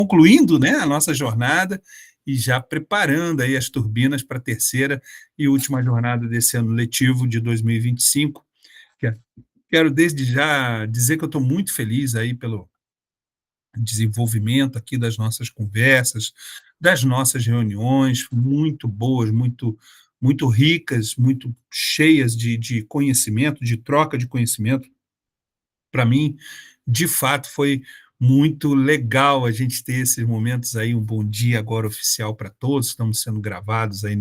concluindo, né, a nossa jornada e já preparando aí as turbinas para a terceira e última jornada desse ano letivo de 2025. Que- Quero desde já dizer que eu estou muito feliz aí pelo desenvolvimento aqui das nossas conversas, das nossas reuniões, muito boas, muito ricas, muito cheias de conhecimento, de troca de conhecimento. Para mim, de fato, foi muito legal a gente ter esses momentos aí, um bom dia agora oficial para todos, estamos sendo gravados aí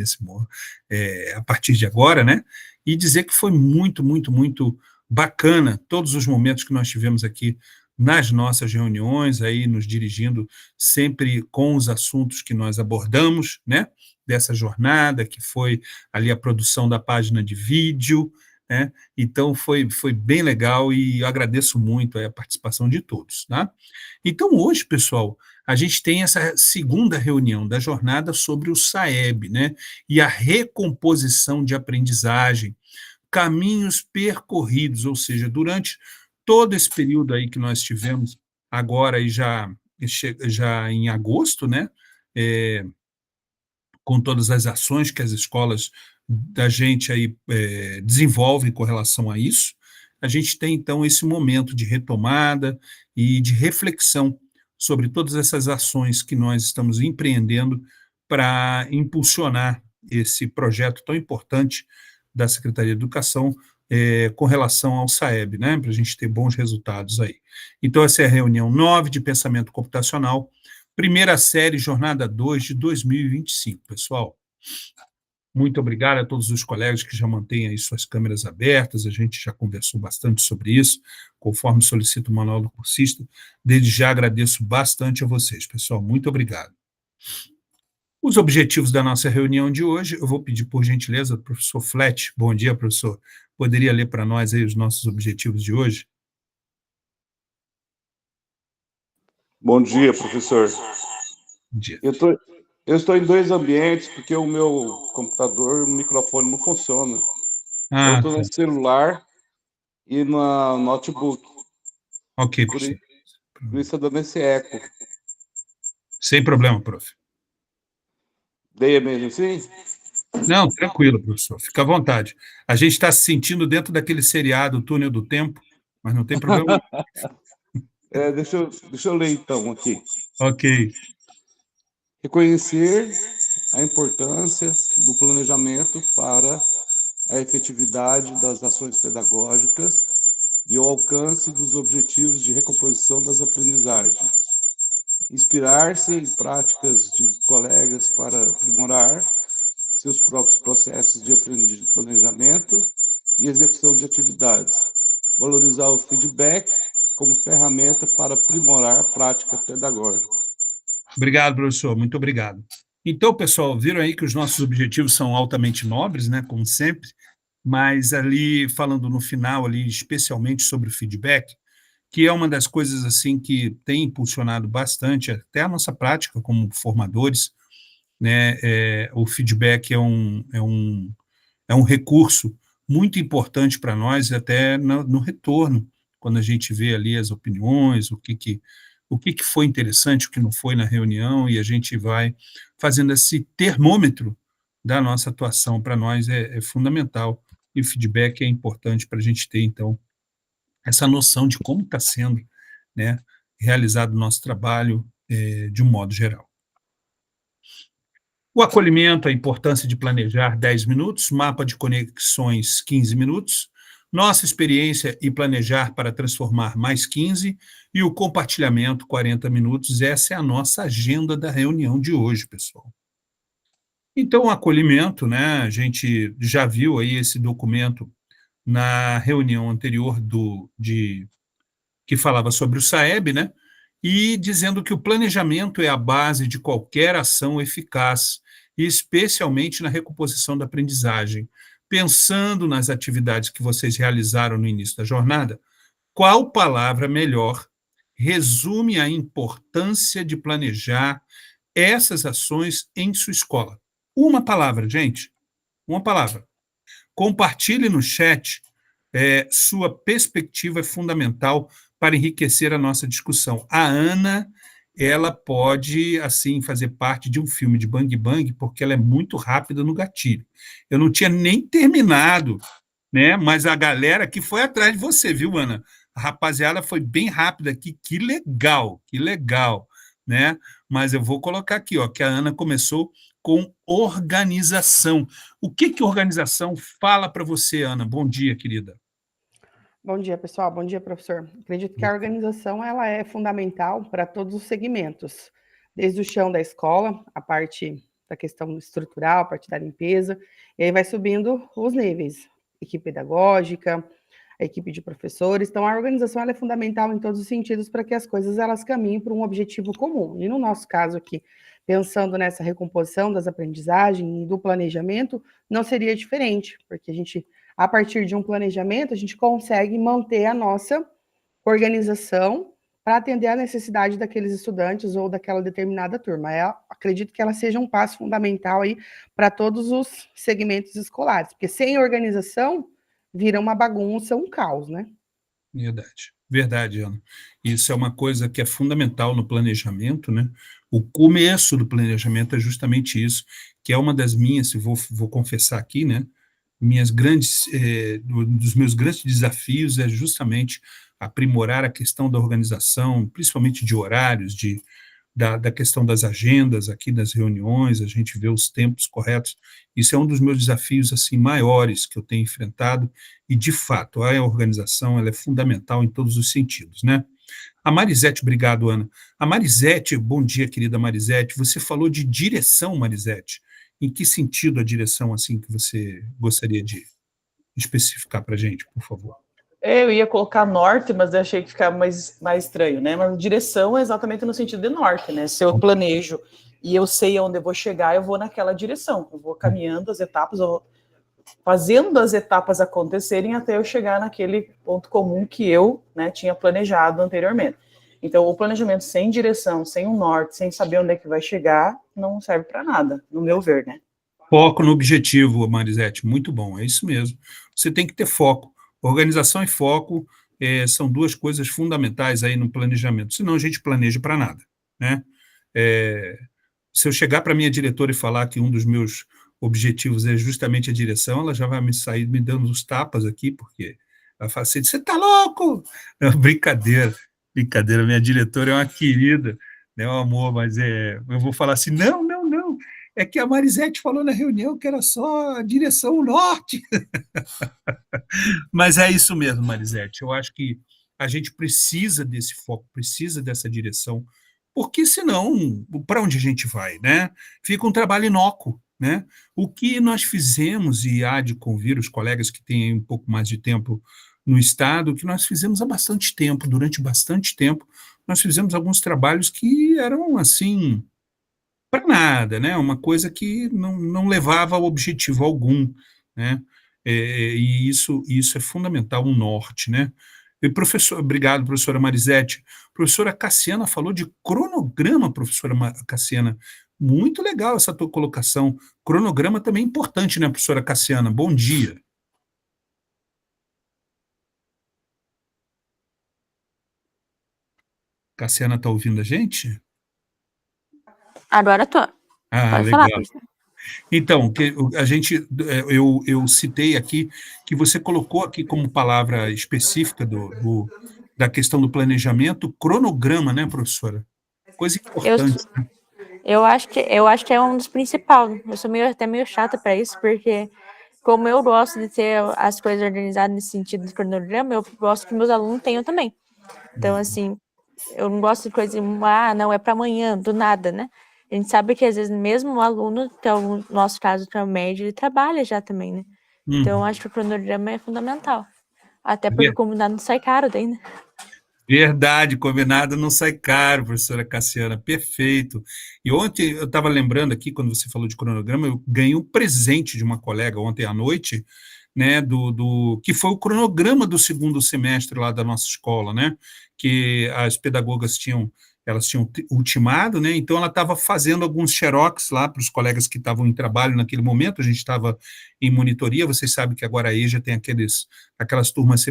a partir de agora, né? E dizer que foi muito bacana todos os momentos que nós tivemos aqui nas nossas reuniões, aí nos dirigindo sempre com os assuntos que nós abordamos, né? Dessa jornada, que foi ali a produção da página de vídeo, né? Então, foi bem legal e eu agradeço muito a participação de todos. Tá? Então, hoje, pessoal, a gente tem essa segunda reunião da jornada sobre o SAEB, né? E a recomposição de aprendizagem, caminhos percorridos, ou seja, durante todo esse período aí que nós tivemos agora e já em agosto, né? É, com todas as ações que as escolas da gente aí desenvolvem com relação a isso, a gente tem então esse momento de retomada e de reflexão sobre todas essas ações que nós estamos empreendendo para impulsionar esse projeto tão importante da Secretaria de Educação com relação ao SAEB, né, para a gente ter bons resultados aí. Então, essa é a reunião 9 de pensamento computacional, primeira série, jornada 2 de 2025, pessoal. Muito obrigado a todos os colegas que já mantêm aí suas câmeras abertas, a gente já conversou bastante sobre isso, conforme solicita o manual do cursista. Desde já agradeço bastante a vocês, pessoal, muito obrigado. Os objetivos da nossa reunião de hoje, eu vou pedir por gentileza ao professor Flet. Bom dia, professor. Poderia ler para nós aí os nossos objetivos de hoje? Bom dia, professor. Bom dia. Eu estou em dois ambientes porque o meu computador, o microfone não funciona. Eu estou no celular e no notebook. Ok, Por professor. isso está dando esse eco. Sem problema, prof. Dei mesmo assim? Não, tranquilo, professor. Fica à vontade. A gente está se sentindo dentro daquele seriado, o Túnel do Tempo, mas não tem problema. Deixa eu ler então aqui. Ok. Reconhecer a importância do planejamento para a efetividade das ações pedagógicas e o alcance dos objetivos de recomposição das aprendizagens. Inspirar-se em práticas de colegas para aprimorar seus próprios processos de planejamento e execução de atividades. Valorizar o feedback como ferramenta para aprimorar a prática pedagógica. Obrigado, professor. Muito obrigado. Então, pessoal, viram aí que os nossos objetivos são altamente nobres, né, como sempre, mas ali, falando no final, ali, especialmente sobre o feedback, que é uma das coisas assim que tem impulsionado bastante até a nossa prática como formadores, né? O feedback é um recurso muito importante para nós, até no retorno, quando a gente vê ali as opiniões, o que foi interessante, o que não foi na reunião, e a gente vai fazendo esse termômetro da nossa atuação. Para nós é fundamental, e o feedback é importante para a gente ter, então, essa noção de como está sendo, né, realizado o nosso trabalho de um modo geral. O acolhimento, a importância de planejar 10 minutos, mapa de conexões 15 minutos, nossa experiência e planejar para transformar mais 15, e o compartilhamento 40 minutos. Essa é a nossa agenda da reunião de hoje, pessoal. Então, o acolhimento, né, a gente já viu aí esse documento na reunião anterior que falava sobre o SAEB, né? E dizendo que o planejamento é a base de qualquer ação eficaz, e especialmente na recomposição da aprendizagem. Pensando nas atividades que vocês realizaram no início da jornada, qual palavra melhor resume a importância de planejar essas ações em sua escola? Uma palavra, gente, uma palavra. Compartilhe no chat. Sua perspectiva é fundamental para enriquecer a nossa discussão. A Ana ela pode, assim, fazer parte de um filme de Bang Bang, porque ela é muito rápida no gatilho. Eu não tinha nem terminado, né? Mas a galera que foi atrás de você, viu, Ana? A rapaziada foi bem rápida aqui, que legal, né? Mas eu vou colocar aqui, ó, que a Ana começou com organização. O que que organização fala para você, Ana? Bom dia, querida. Bom dia, pessoal. Bom dia, professor. Acredito que a organização ela é fundamental para todos os segmentos, desde o chão da escola, a parte da questão estrutural, a parte da limpeza, e aí vai subindo os níveis, equipe pedagógica, a equipe de professores. Então, a organização ela é fundamental em todos os sentidos para que as coisas elas caminhem para um objetivo comum. E no nosso caso aqui, pensando nessa recomposição das aprendizagens e do planejamento, não seria diferente, porque a partir de um planejamento, a gente consegue manter a nossa organização para atender a necessidade daqueles estudantes ou daquela determinada turma. Eu acredito que ela seja um passo fundamental aí para todos os segmentos escolares, porque sem organização vira uma bagunça, um caos, né? Verdade, verdade, Ana. Isso é uma coisa que é fundamental no planejamento, né? O começo do planejamento é justamente isso, que é uma das minhas, vou confessar aqui, né? Dos meus grandes desafios é justamente aprimorar a questão da organização, principalmente de horários, da questão das agendas aqui das reuniões, a gente vê os tempos corretos. Isso é um dos meus desafios assim maiores que eu tenho enfrentado e de fato a organização ela é fundamental em todos os sentidos, né? A Marisete, obrigado, Ana. A Marisete, bom dia, querida Marisete. Você falou de direção, Marisete. Em que sentido a direção assim que você gostaria de especificar para a gente, por favor? Eu ia colocar norte, mas eu achei que ficava mais estranho, né? Mas direção é exatamente no sentido de norte, né? Se eu planejo e eu sei aonde eu vou chegar, eu vou naquela direção. Eu vou caminhando as etapas, eu vou fazendo as etapas acontecerem até eu chegar naquele ponto comum que eu, né, tinha planejado anteriormente. Então, o planejamento sem direção, sem um norte, sem saber onde é que vai chegar, não serve para nada, no meu ver, né? Foco no objetivo, Marisete, muito bom, é isso mesmo. Você tem que ter foco. Organização e foco são duas coisas fundamentais aí no planejamento, senão a gente planeja para nada, né? Se eu chegar para a minha diretora e falar que um dos meus objetivos é justamente a direção, ela já vai me sair me dando os tapas aqui, porque ela fala assim, você está louco? Não, brincadeira, brincadeira, minha diretora é uma querida, né, um amor, mas eu vou falar assim, não, não, não, é que a Marisete falou na reunião que era só a direção norte. Mas é isso mesmo, Marisete, eu acho que a gente precisa desse foco, precisa dessa direção, porque senão, para onde a gente vai, né? Fica um trabalho inócuo, né? O que nós fizemos, e há de convir os colegas que têm um pouco mais de tempo no Estado, o que nós fizemos há bastante tempo, durante bastante tempo, nós fizemos alguns trabalhos que eram, assim, para nada, né? Uma coisa que não levava a objetivo algum, né? E isso é fundamental, um norte, né? E professor, obrigado, professora Marisete. Professora Cassiana falou de cronograma, professora Cassiana. Muito legal essa tua colocação. Cronograma também é importante, né, professora Cassiana? Bom dia. Cassiana está ouvindo a gente? Agora tô. Ah, Pode legal. falar, professor. Então, eu citei aqui que você colocou aqui como palavra específica da questão do planejamento, cronograma, né, professora? Coisa Eu, importante. eu acho que é um dos principais. Eu sou até meio chata para isso, porque como eu gosto de ter as coisas organizadas nesse sentido do cronograma, eu gosto que meus alunos tenham também. Então, assim, eu não gosto de coisa, não, é para amanhã, do nada, né? A gente sabe que às vezes mesmo o aluno, que é o nosso caso, que é o médio, ele trabalha já também, né? Então, eu acho que o cronograma é fundamental. Até porque o combinado não sai caro daí, né? Verdade, combinado não sai caro, professora Cassiana, perfeito. E ontem eu estava lembrando aqui, quando você falou de cronograma, eu ganhei um presente de uma colega ontem à noite, né, que foi o cronograma do segundo semestre lá da nossa escola, né, que as pedagogas elas tinham ultimado, né, então ela estava fazendo alguns xerox lá para os colegas que estavam em trabalho naquele momento, a gente estava em monitoria, vocês sabem que agora a EJA tem aquelas turmas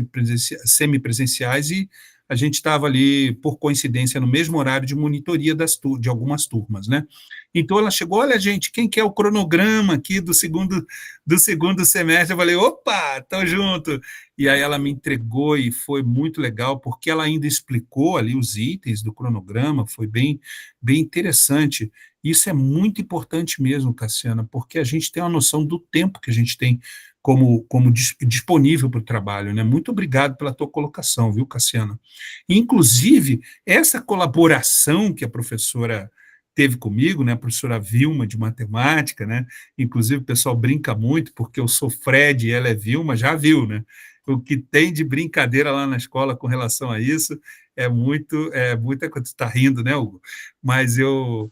semipresenciais e a gente estava ali, por coincidência, no mesmo horário de monitoria de algumas turmas, né? Então ela chegou, olha, gente, quem quer o cronograma aqui do segundo semestre? Eu falei, opa, tô junto. E aí ela me entregou e foi muito legal, porque ela ainda explicou ali os itens do cronograma, foi bem, bem interessante. Isso é muito importante mesmo, Cassiana, porque a gente tem uma noção do tempo que a gente tem como disponível para o trabalho, né? Muito obrigado pela tua colocação, viu, Cassiana? Inclusive, essa colaboração que a professora teve comigo, né, a professora Vilma, de matemática, né? Inclusive, o pessoal brinca muito, porque eu sou Fred e ela é Vilma, já viu, né? O que tem de brincadeira lá na escola com relação a isso muita coisa. Você está rindo, né, Hugo? Mas eu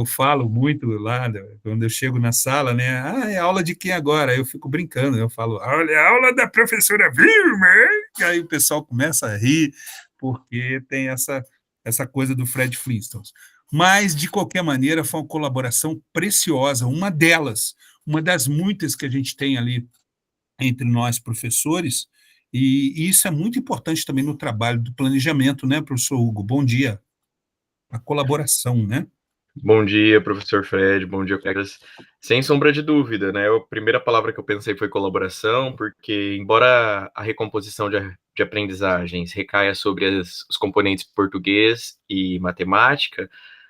falo muito lá, quando eu chego na sala, né? É aula de quem agora? Aí eu fico brincando, eu falo, olha, é aula da professora Vilma, hein? E aí o pessoal começa a rir, porque tem essa coisa do Fred Flintstone. Mas, de qualquer maneira, foi uma colaboração preciosa, uma das muitas que a gente tem ali entre nós, professores, e isso é muito importante também no trabalho do planejamento, né, professor Hugo? Bom dia. A colaboração, né? Bom dia, professor Fred, bom dia, colegas. Sem sombra de dúvida, né? A primeira palavra que eu pensei foi colaboração, porque, embora a recomposição de aprendizagens recaia sobre os componentes português e matemática,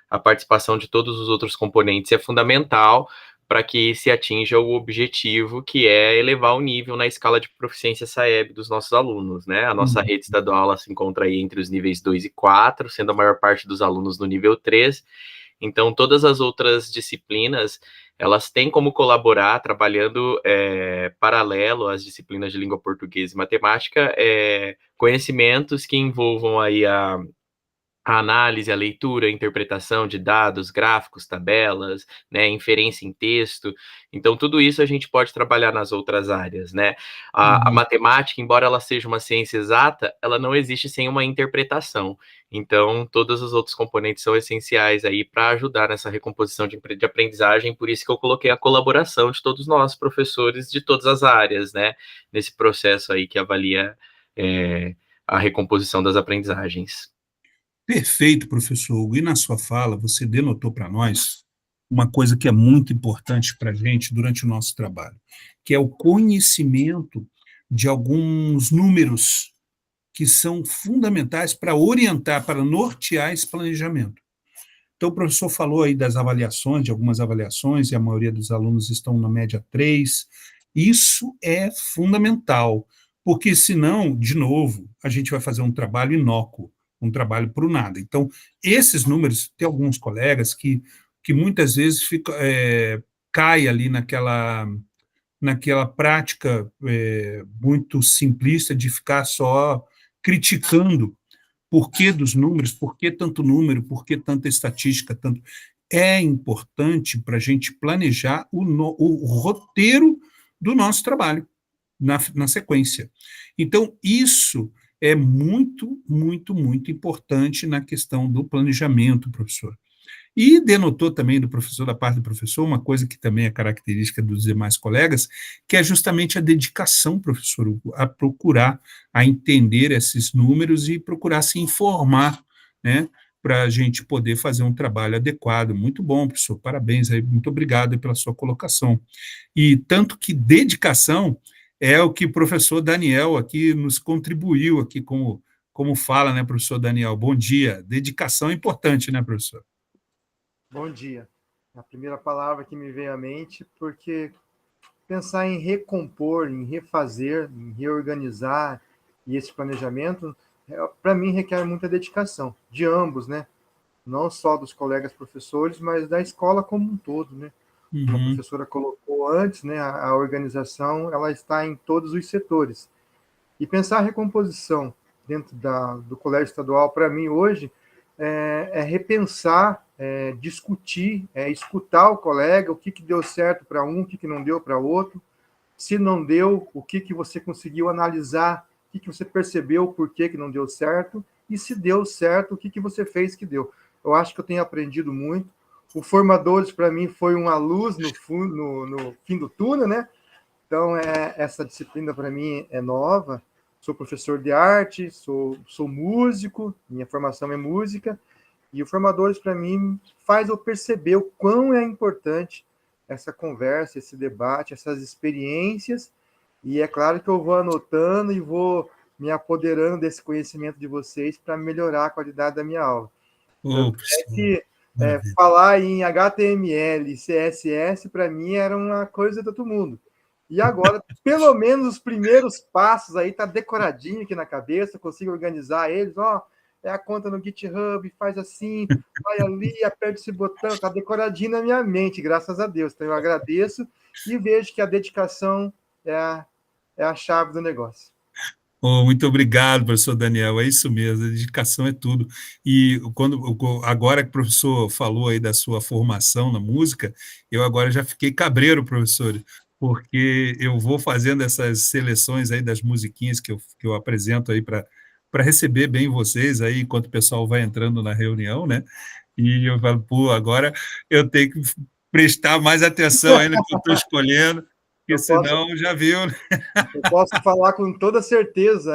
a participação de todos os outros componentes é fundamental para que se atinja o objetivo, que é elevar o nível na escala de proficiência SAEB dos nossos alunos, né? A nossa rede estadual ela se encontra aí entre os níveis 2 e 4, sendo a maior parte dos alunos no nível 3. Então, todas as outras disciplinas, elas têm como colaborar, trabalhando paralelo às disciplinas de língua portuguesa e matemática, conhecimentos que envolvam aí a análise, a leitura, a interpretação de dados, gráficos, tabelas, né, inferência em texto. Então, tudo isso a gente pode trabalhar nas outras áreas, né? A matemática, embora ela seja uma ciência exata, ela não existe sem uma interpretação. Então, todos os outros componentes são essenciais aí para ajudar nessa recomposição de aprendizagem, por isso que eu coloquei a colaboração de todos nós, professores de todas as áreas, né, nesse processo aí que avalia a recomposição das aprendizagens. Perfeito, professor Hugo. E na sua fala, você denotou para nós uma coisa que é muito importante para a gente durante o nosso trabalho, que é o conhecimento de alguns números que são fundamentais para orientar, para nortear esse planejamento. Então, o professor falou aí das avaliações, de algumas avaliações, e a maioria dos alunos estão na média 3. Isso é fundamental, porque senão, de novo, a gente vai fazer um trabalho inócuo, um trabalho para o nada. Então, esses números, tem alguns colegas que muitas vezes cai ali naquela prática muito simplista de ficar só criticando por que dos números, por que tanto número, por que tanta estatística, tanto. É importante para a gente planejar o roteiro do nosso trabalho na sequência. Então, isso é muito, muito, muito importante na questão do planejamento, professor. E denotou também da parte do professor, uma coisa que também é característica dos demais colegas, que é justamente a dedicação, professor, a procurar, a entender esses números e procurar se informar, né, para a gente poder fazer um trabalho adequado. Muito bom, professor, parabéns aí, muito obrigado pela sua colocação. E tanto que dedicação é o que o professor Daniel aqui nos contribuiu, aqui como fala, né, professor Daniel? Bom dia. Dedicação é importante, né, professor? Bom dia. A primeira palavra que me veio à mente, porque pensar em recompor, em refazer, em reorganizar, e esse planejamento, para mim, requer muita dedicação, de ambos, né? Não só dos colegas professores, mas da escola como um todo, né? Como a professora colocou antes, né? A organização, ela está em todos os setores. E pensar a recomposição dentro do colégio estadual, para mim, hoje, é repensar, discutir, escutar o colega, o que deu certo para um, o que não deu para outro. Se não deu, o que você conseguiu analisar, o que você percebeu, por que não deu certo, e se deu certo, o que você fez que deu. Eu acho que eu tenho aprendido muito. O Formadores, para mim, foi uma luz no fim do túnel, né? Então, essa disciplina, para mim, é nova, sou professor de arte, sou músico, minha formação é música, e o Formadores, para mim, faz eu perceber o quão é importante essa conversa, esse debate, essas experiências, e é claro que eu vou anotando e vou me apoderando desse conhecimento de vocês para melhorar a qualidade da minha aula. Ô, Tanto é professor, que maravilha. falar em HTML e CSS, para mim, era uma coisa de todo mundo. E agora, pelo menos os primeiros passos aí, tá decoradinho aqui na cabeça, consigo organizar eles, é a conta no GitHub, faz assim, vai ali, aperta esse botão, tá decoradinho na minha mente, graças a Deus. Então eu agradeço e vejo que a dedicação é a chave do negócio. Oh, muito obrigado, professor Daniel. É isso mesmo, a dedicação é tudo. E agora que o professor falou aí da sua formação na música, eu agora já fiquei cabreiro, professor, porque eu vou fazendo essas seleções aí das musiquinhas que eu apresento aí para receber bem vocês aí, enquanto o pessoal vai entrando na reunião, né? E eu falo, pô, agora eu tenho que prestar mais atenção aí no que eu estou escolhendo, porque Eu posso, senão já viu, né? eu posso falar com toda certeza,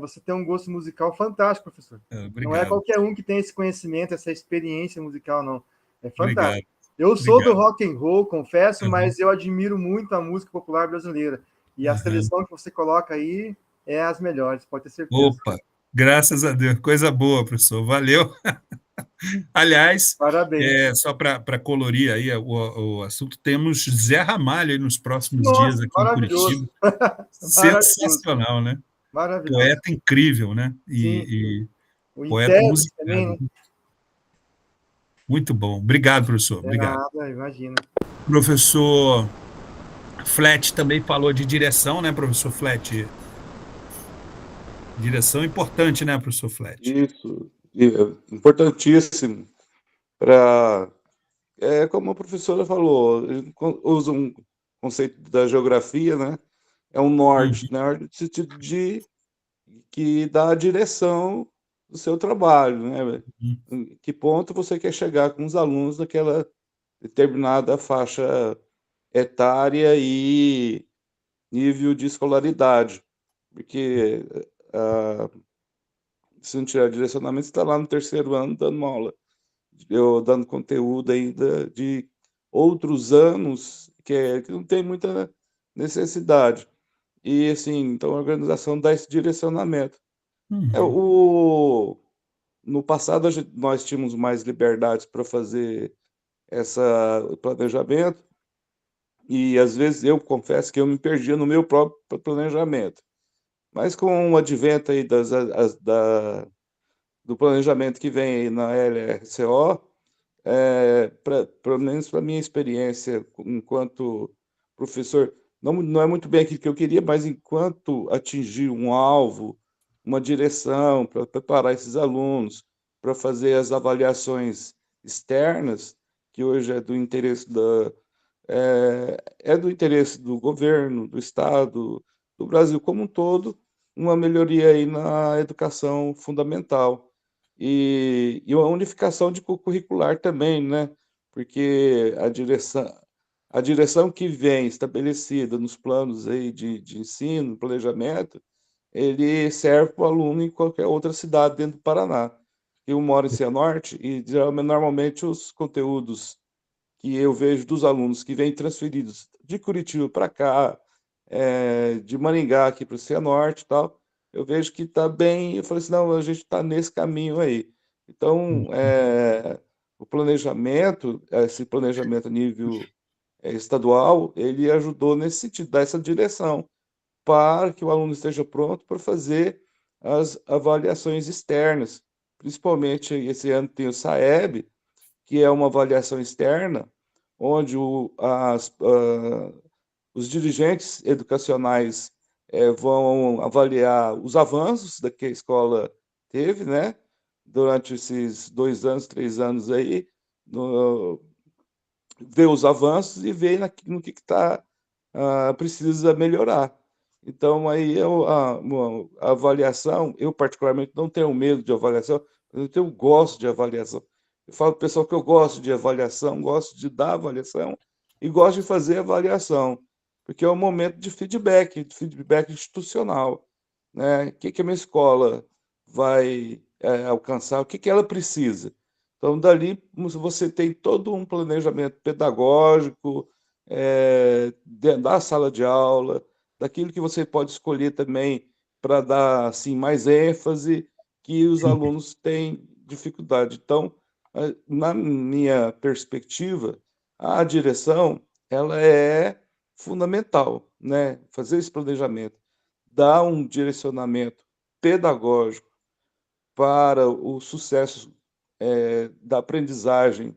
você tem um gosto musical fantástico, professor. Não é Obrigado, qualquer um que tem esse conhecimento, essa experiência musical, não. É fantástico. obrigado. Eu sou do Obrigado. rock and roll, confesso, Uhum. mas eu admiro muito a música popular brasileira. E a seleção que você coloca aí é as melhores, pode ter certeza. Opa, graças a Deus, coisa boa, professor, valeu. Aliás, Parabéns. só para colorir aí o assunto, temos Zé Ramalho aí nos próximos dias Nossa, aqui em maravilhoso. Curitiba. Maravilhoso. Sensacional, né? Maravilhoso. Poeta incrível, né? Sim, sim. E O poeta intérprete também, musicado. né? Muito bom. Obrigado, professor. É Obrigado. nada, imagina. Professor Flat também falou de direção, né, professor Flat? Direção importante, né, professor Flat? Isso, importantíssimo para, como a professora falou, usa um conceito da geografia, né? É um norte, né? No sentido de que dá a direção do seu trabalho, né? Em que ponto você quer chegar com os alunos naquela determinada faixa etária e nível de escolaridade, porque se não tiver direcionamento, você está lá no terceiro ano dando aula, eu dando conteúdo ainda de outros anos que não tem muita necessidade. E assim, então a organização dá esse direcionamento. No passado nós tínhamos mais liberdades para fazer esse planejamento, e às vezes eu confesso que eu me perdia no meu próprio planejamento. Mas com o advento aí do planejamento que vem aí na LRCO, pelo menos para minha experiência enquanto professor, não é muito bem aquilo que eu queria, mas enquanto atingir um alvo, uma direção para preparar esses alunos, para fazer as avaliações externas, que hoje é do interesse do governo, do Estado, do Brasil como um todo, uma melhoria aí na educação fundamental. E uma unificação de curricular também, né? Porque a direção que vem estabelecida nos planos aí de ensino, planejamento, ele serve para o aluno em qualquer outra cidade dentro do Paraná. Eu moro em Cianorte e normalmente os conteúdos que eu vejo dos alunos que vêm transferidos de Curitiba para cá, de Maringá aqui para o Cianorte e tal, eu vejo que está bem. Eu falei assim, não, a gente está nesse caminho aí. Então, o planejamento, esse planejamento a nível estadual, ele ajudou nesse sentido, dar essa direção para que o aluno esteja pronto para fazer as avaliações externas. Principalmente esse ano tem o SAEB, que é uma avaliação externa, onde os dirigentes educacionais vão avaliar os avanços que a escola teve, né, durante esses 2 anos, 3 anos aí, ver os avanços e ver no que precisa melhorar. Então, aí a avaliação, eu particularmente não tenho medo de avaliação, eu gosto de avaliação. Eu falo para o pessoal que eu gosto de avaliação, gosto de dar avaliação e gosto de fazer avaliação, porque é um momento de feedback institucional. né? O que que a minha escola vai alcançar, o que que ela precisa. Então, dali você tem todo um planejamento pedagógico, dentro da sala de aula, daquilo que você pode escolher também para dar assim, mais ênfase, que os alunos têm dificuldade. Então, na minha perspectiva, a direção ela é fundamental, né? Fazer esse planejamento, dar um direcionamento pedagógico para o sucesso, da aprendizagem,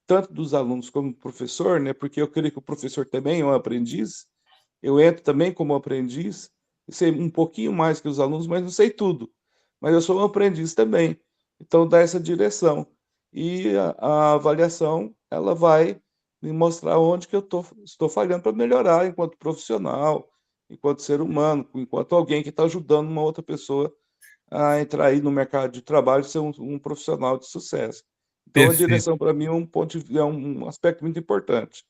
tanto dos alunos como do professor, né, porque eu creio que o professor também é um aprendiz, eu entro também como aprendiz, e sei um pouquinho mais que os alunos, mas não sei tudo, mas eu sou um aprendiz também, então dá essa direção. E a avaliação, ela vai me mostrar onde que eu estou falhando para melhorar enquanto profissional, enquanto ser humano, enquanto alguém que está ajudando uma outra pessoa a entrar aí no mercado de trabalho e ser um profissional de sucesso. Então a Perfeito, direção para mim é um aspecto muito importante.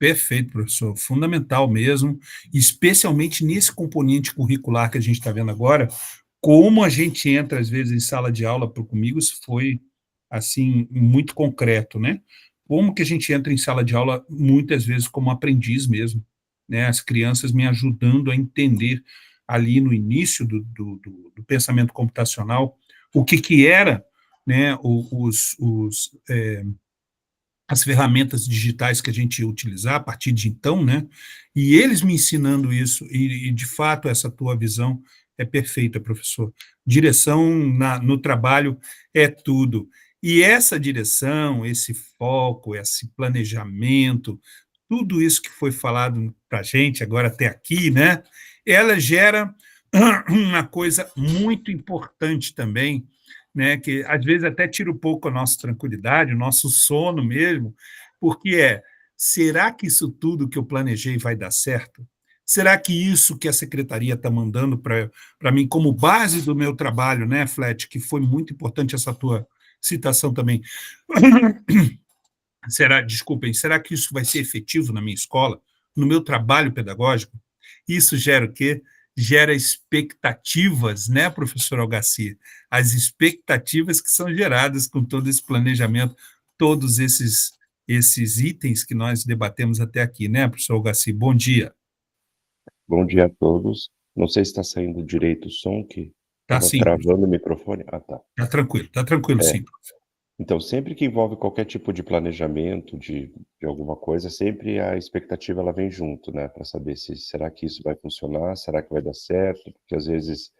perfeito, professor. Fundamental mesmo, especialmente nesse componente curricular que a gente está vendo agora, como a gente entra, às vezes, em sala de aula, comigo isso foi, assim, muito concreto, né? Como que a gente entra em sala de aula, muitas vezes, como aprendiz mesmo, né? As crianças me ajudando a entender, ali no início do pensamento computacional, o que que era, né, as ferramentas digitais que a gente ia utilizar a partir de então, né? E eles me ensinando isso, e de fato essa tua visão é perfeita, professor. Direção no trabalho é tudo. E essa direção, esse foco, esse planejamento, tudo isso que foi falado para a gente agora até aqui, né? Ela gera uma coisa muito importante também, né, que às vezes até tira um pouco a nossa tranquilidade, o nosso sono mesmo, porque será que isso tudo que eu planejei vai dar certo? Será que isso que a secretaria está mandando para mim como base do meu trabalho, né, Flet, que foi muito importante essa tua citação também, desculpem, será que isso vai ser efetivo na minha escola, no meu trabalho pedagógico? Isso gera o quê? Gera expectativas, né, professor Algaci? As expectativas que são geradas com todo esse planejamento, todos esses itens que nós debatemos até aqui, né, professor Algaci? Bom dia. Bom dia a todos. Não sei se está saindo direito o som, que Tá estava sim, travando o microfone. Ah, tá. tá tranquilo, É, sim. então, sempre que envolve qualquer tipo de planejamento de alguma coisa, sempre a expectativa ela vem junto, né? Para saber se será que isso vai funcionar, será que vai dar certo? Porque às vezes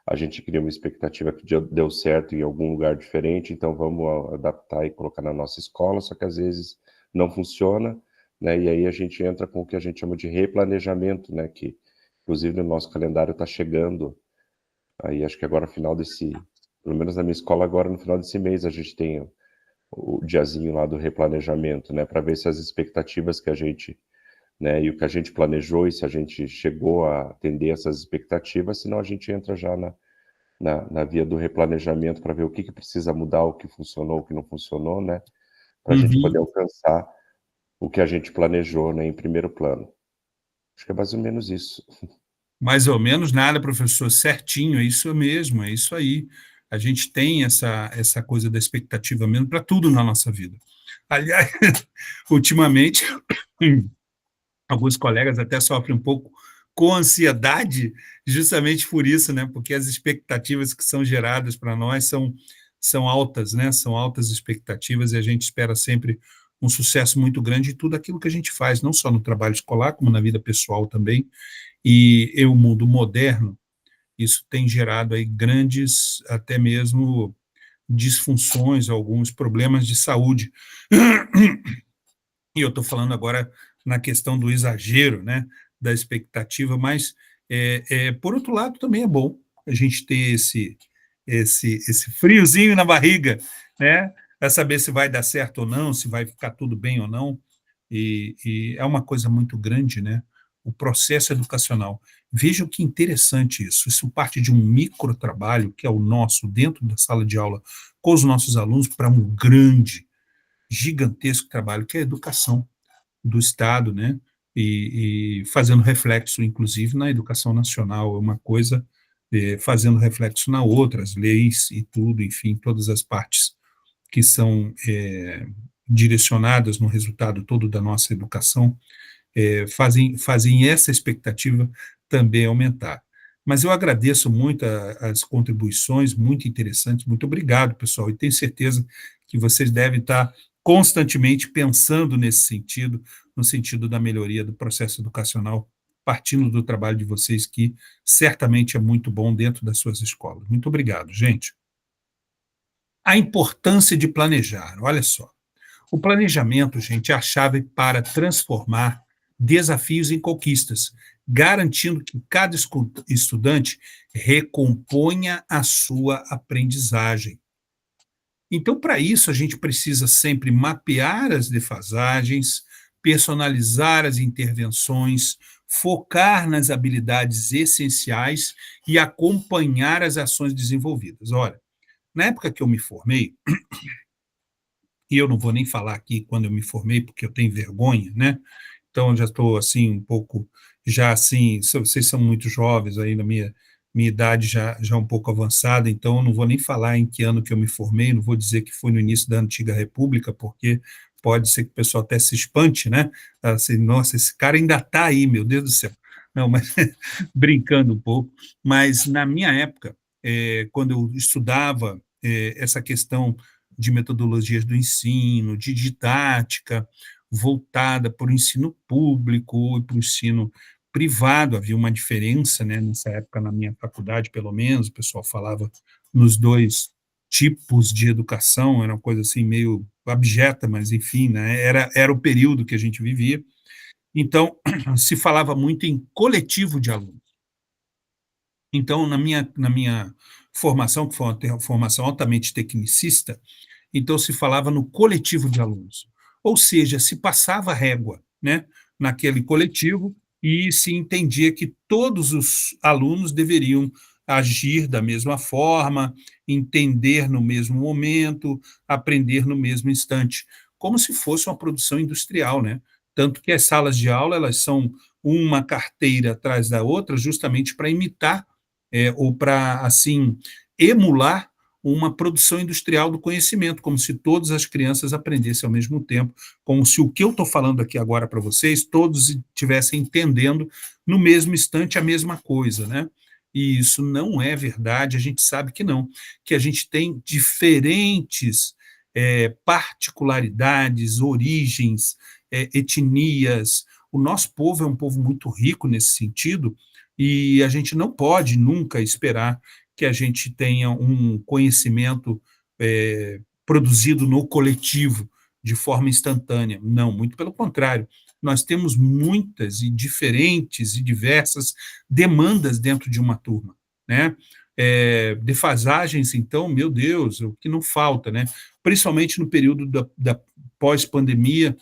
a gente cria uma expectativa que deu certo em algum lugar diferente, então vamos adaptar e colocar na nossa escola, só que às vezes não funciona, né? E aí a gente entra com o que a gente chama de replanejamento, né? Que inclusive no nosso calendário está chegando, aí acho que agora final desse, pelo menos na minha escola agora no final desse mês a gente tem o diazinho lá do replanejamento, né, para ver se as expectativas que a gente, né, e o que a gente planejou e se a gente chegou a atender essas expectativas, senão a gente entra já na via do replanejamento para ver o que que precisa mudar, o que funcionou, o que não funcionou, né, para a gente poder alcançar o que a gente planejou, né, em primeiro plano. Acho que é mais ou menos isso. Mais ou menos nada, professor, certinho, é isso mesmo, é isso aí. A gente tem essa coisa da expectativa mesmo para tudo na nossa vida. Aliás, ultimamente, alguns colegas até sofrem um pouco com ansiedade, justamente por isso, né? Porque as expectativas que são geradas para nós são altas, né? São altas expectativas e a gente espera sempre um sucesso muito grande em tudo aquilo que a gente faz, não só no trabalho escolar, como na vida pessoal também. E o mundo moderno, isso tem gerado aí grandes, até mesmo, disfunções, alguns problemas de saúde. E eu estou falando agora na questão do exagero, né, da expectativa, mas, por outro lado, também é bom a gente ter esse friozinho na barriga, né, para saber se vai dar certo ou não, se vai ficar tudo bem ou não, e é uma coisa muito grande, né, o processo educacional. Veja que interessante isso parte de um microtrabalho, que é o nosso, dentro da sala de aula, com os nossos alunos, para um grande, gigantesco trabalho, que é a educação do Estado, né? E fazendo reflexo, inclusive, na educação nacional. É uma coisa fazendo reflexo na outra, as leis e tudo, enfim, todas as partes que são direcionadas no resultado todo da nossa educação, fazem essa expectativa também aumentar. Mas eu agradeço muito as contribuições, muito interessantes, muito obrigado, pessoal, e tenho certeza que vocês devem estar constantemente pensando nesse sentido, no sentido da melhoria do processo educacional, partindo do trabalho de vocês, que certamente é muito bom dentro das suas escolas. Muito obrigado, gente. A importância de planejar, olha só. O planejamento, gente, é a chave para transformar desafios em conquistas, garantindo que cada estudante recomponha a sua aprendizagem. Então, para isso, a gente precisa sempre mapear as defasagens, personalizar as intervenções, focar nas habilidades essenciais e acompanhar as ações desenvolvidas. Olha, na época que eu me formei, e eu não vou nem falar aqui quando eu me formei, porque eu tenho vergonha, né? Então, eu já estou, assim, um pouco, já assim, vocês são muito jovens aí, na minha idade já um pouco avançada, então eu não vou nem falar em que ano que eu me formei, não vou dizer que foi no início da Antiga República, porque pode ser que o pessoal até se espante, né? Assim, nossa, esse cara ainda está aí, meu Deus do céu. Não, mas brincando um pouco, mas na minha época, quando eu estudava essa questão de metodologias do ensino, de didática, voltada para o ensino público e para o ensino privado, havia uma diferença, né, nessa época, na minha faculdade, pelo menos, o pessoal falava nos dois tipos de educação, era uma coisa assim meio abjeta, mas enfim, né, era o período que a gente vivia. Então, se falava muito em coletivo de alunos. Então, na minha formação, que foi uma formação altamente tecnicista, então se falava no coletivo de alunos. Ou seja, se passava régua, né, naquele coletivo e se entendia que todos os alunos deveriam agir da mesma forma, entender no mesmo momento, aprender no mesmo instante, como se fosse uma produção industrial, né? Tanto que as salas de aula, elas são uma carteira atrás da outra, justamente para imitar ou para, assim, emular uma produção industrial do conhecimento, como se todas as crianças aprendessem ao mesmo tempo, como se o que eu estou falando aqui agora para vocês, todos estivessem entendendo no mesmo instante a mesma coisa, né? E isso não é verdade, a gente sabe que não, que a gente tem diferentes particularidades, origens, etnias. O nosso povo é um povo muito rico nesse sentido, e a gente não pode nunca esperar que a gente tenha um conhecimento produzido no coletivo, de forma instantânea. Não, muito pelo contrário. Nós temos muitas e diferentes e diversas demandas dentro de uma turma, né? Defasagens, então, meu Deus, o que não falta, né? Principalmente no período da pós-pandemia,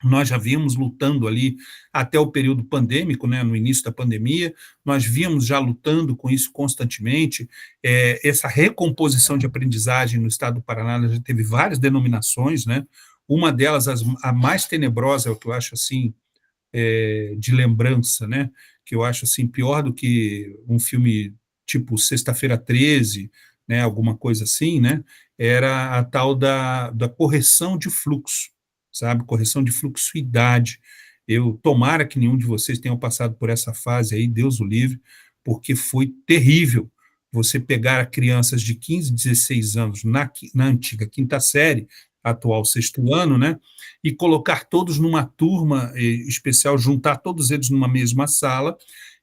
nós já vimos lutando ali até o período pandêmico, né, no início da pandemia, nós víamos já lutando com isso constantemente. Essa recomposição de aprendizagem no estado do Paraná já teve várias denominações, né? Uma delas, a mais tenebrosa, é o que eu acho assim, de lembrança, né? Que eu acho assim pior do que um filme tipo Sexta-feira 13, né? Alguma coisa assim, né? Era a tal da correção de fluxo, sabe? Correção de fluxuidade. Tomara que nenhum de vocês tenham passado por essa fase aí, Deus o livre, porque foi terrível você pegar crianças de 15, 16 anos na antiga quinta série, atual sexto ano, né, e colocar todos numa turma especial, juntar todos eles numa mesma sala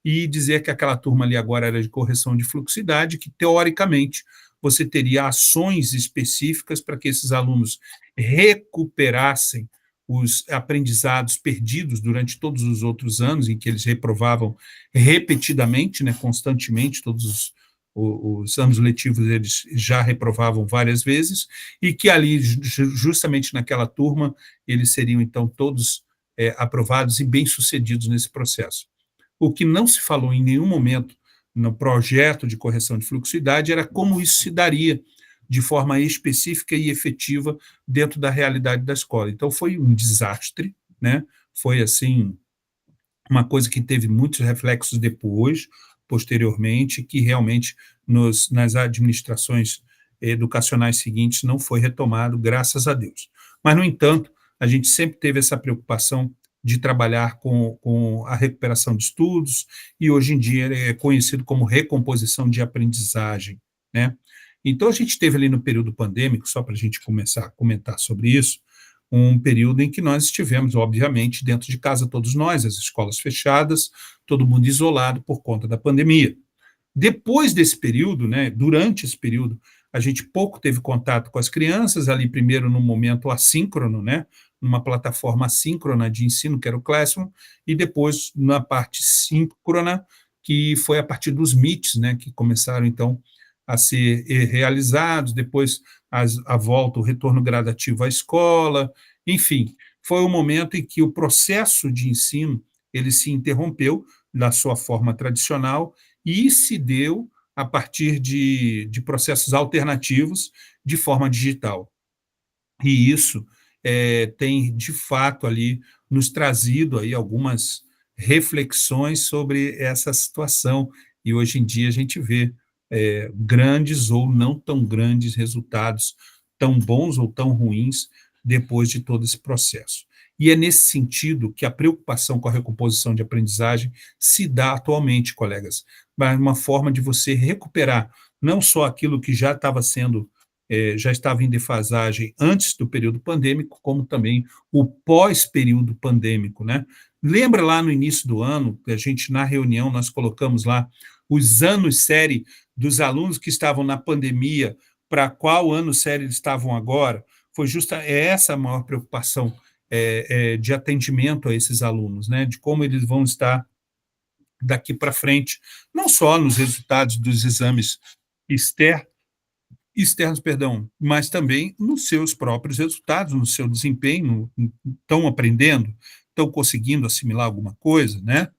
e dizer que aquela turma ali agora era de correção de fluxuidade, que teoricamente você teria ações específicas para que esses alunos recuperassem os aprendizados perdidos durante todos os outros anos, em que eles reprovavam repetidamente, né, constantemente, todos os anos letivos eles já reprovavam várias vezes, e que ali, justamente naquela turma, eles seriam, então, todos aprovados e bem-sucedidos nesse processo. O que não se falou em nenhum momento no projeto de correção de fluxuidade era como isso se daria de forma específica e efetiva dentro da realidade da escola. Então, foi um desastre, né? Foi, assim, uma coisa que teve muitos reflexos depois, posteriormente, que realmente nas administrações educacionais seguintes não foi retomado, graças a Deus. Mas, no entanto, a gente sempre teve essa preocupação de trabalhar com a recuperação de estudos, e hoje em dia é conhecido como recomposição de aprendizagem, né? Então, a gente teve ali no período pandêmico, só para a gente começar a comentar sobre isso, um período em que nós estivemos, obviamente, dentro de casa, todos nós, as escolas fechadas, todo mundo isolado por conta da pandemia. Depois desse período, né, durante esse período, a gente pouco teve contato com as crianças, ali primeiro no momento assíncrono, né, numa plataforma assíncrona de ensino, que era o Classroom, e depois na parte síncrona, que foi a partir dos Meets, né, que começaram, então, a ser realizados, depois a volta, o retorno gradativo à escola, enfim, foi um momento em que o processo de ensino ele se interrompeu da sua forma tradicional e se deu a partir de processos alternativos de forma digital. E isso tem, de fato, ali nos trazido aí algumas reflexões sobre essa situação, e hoje em dia a gente vê grandes ou não tão grandes resultados, tão bons ou tão ruins, depois de todo esse processo. E é nesse sentido que a preocupação com a recomposição de aprendizagem se dá atualmente, colegas, mas uma forma de você recuperar não só aquilo que já estava sendo, já estava em defasagem antes do período pandêmico, como também o pós-período pandêmico, né? Lembra lá no início do ano, que a gente, na reunião, nós colocamos lá os anos série dos alunos que estavam na pandemia, para qual ano série eles estavam agora? Foi justa essa a maior preocupação de atendimento a esses alunos, né? De como eles vão estar daqui para frente, não só nos resultados dos exames externos, mas também nos seus próprios resultados, no seu desempenho, estão aprendendo, estão conseguindo assimilar alguma coisa, né?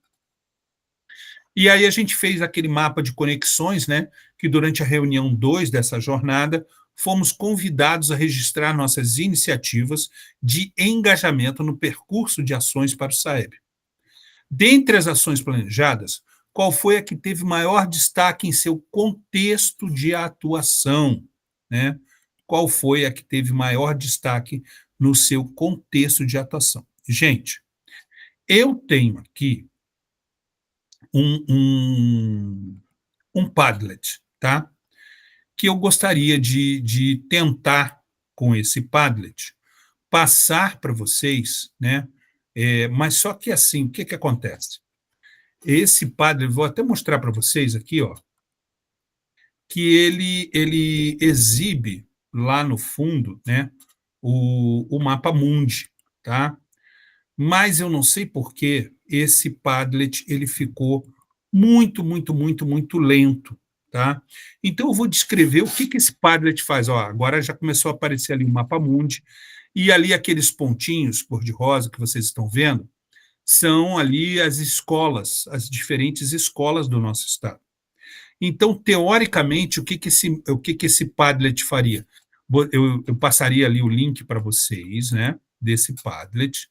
E aí a gente fez aquele mapa de conexões, né, que durante a reunião 2 dessa jornada, fomos convidados a registrar nossas iniciativas de engajamento no percurso de ações para o SAEB. Dentre as ações planejadas, qual foi a que teve maior destaque em seu contexto de atuação, né? Qual foi a que teve maior destaque no seu contexto de atuação? Gente, eu tenho aqui um Padlet, tá? Que eu gostaria de tentar, com esse Padlet, passar para vocês, né? Mas só que assim, o que acontece? Esse Padlet, vou até mostrar para vocês aqui, ó, que ele exibe lá no fundo, né, o mapa mundi, tá? Mas eu não sei por que esse Padlet ele ficou muito lento, tá? Então eu vou descrever o que esse Padlet faz. Ó, agora já começou a aparecer ali o mapa mundi, e ali aqueles pontinhos cor-de-rosa que vocês estão vendo são ali as escolas, as diferentes escolas do nosso estado. Então, teoricamente, o que esse Padlet faria? Eu passaria ali o link para vocês, né, desse Padlet,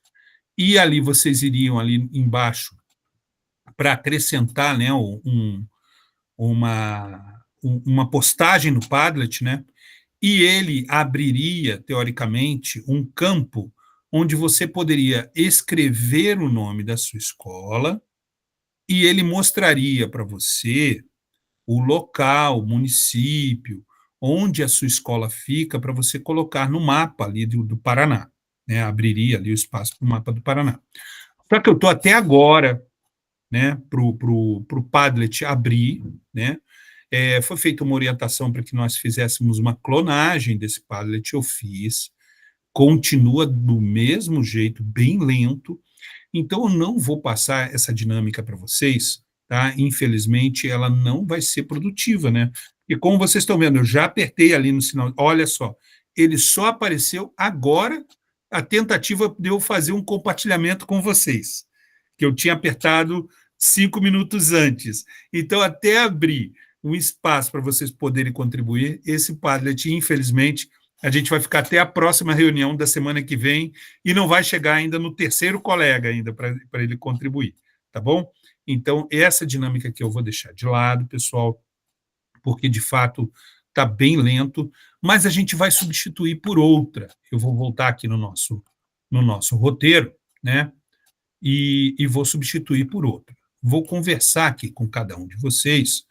e ali vocês iriam ali embaixo para acrescentar, né, uma postagem no Padlet, né, e ele abriria, teoricamente, um campo onde você poderia escrever o nome da sua escola e ele mostraria para você o local, o município, onde a sua escola fica, para você colocar no mapa ali do Paraná, né? Abriria ali o espaço para o mapa do Paraná. Só que eu estou até agora, né, para o Padlet abrir, né? Foi feita uma orientação para que nós fizéssemos uma clonagem desse Padlet, eu fiz, continua do mesmo jeito, bem lento, então eu não vou passar essa dinâmica para vocês, tá? Infelizmente, ela não vai ser produtiva, né? E como vocês estão vendo, eu já apertei ali no sinal, olha só, ele só apareceu agora, a tentativa de eu fazer um compartilhamento com vocês, que eu tinha apertado 5 minutos antes. Então, até abrir um espaço para vocês poderem contribuir, esse Padlet, infelizmente, a gente vai ficar até a próxima reunião da semana que vem e não vai chegar ainda no terceiro colega ainda para ele contribuir, tá bom? Então, essa dinâmica que eu vou deixar de lado, pessoal, porque de fato está bem lento, mas a gente vai substituir por outra. Eu vou voltar aqui no nosso roteiro, né? E vou substituir por outra. Vou conversar aqui com cada um de vocês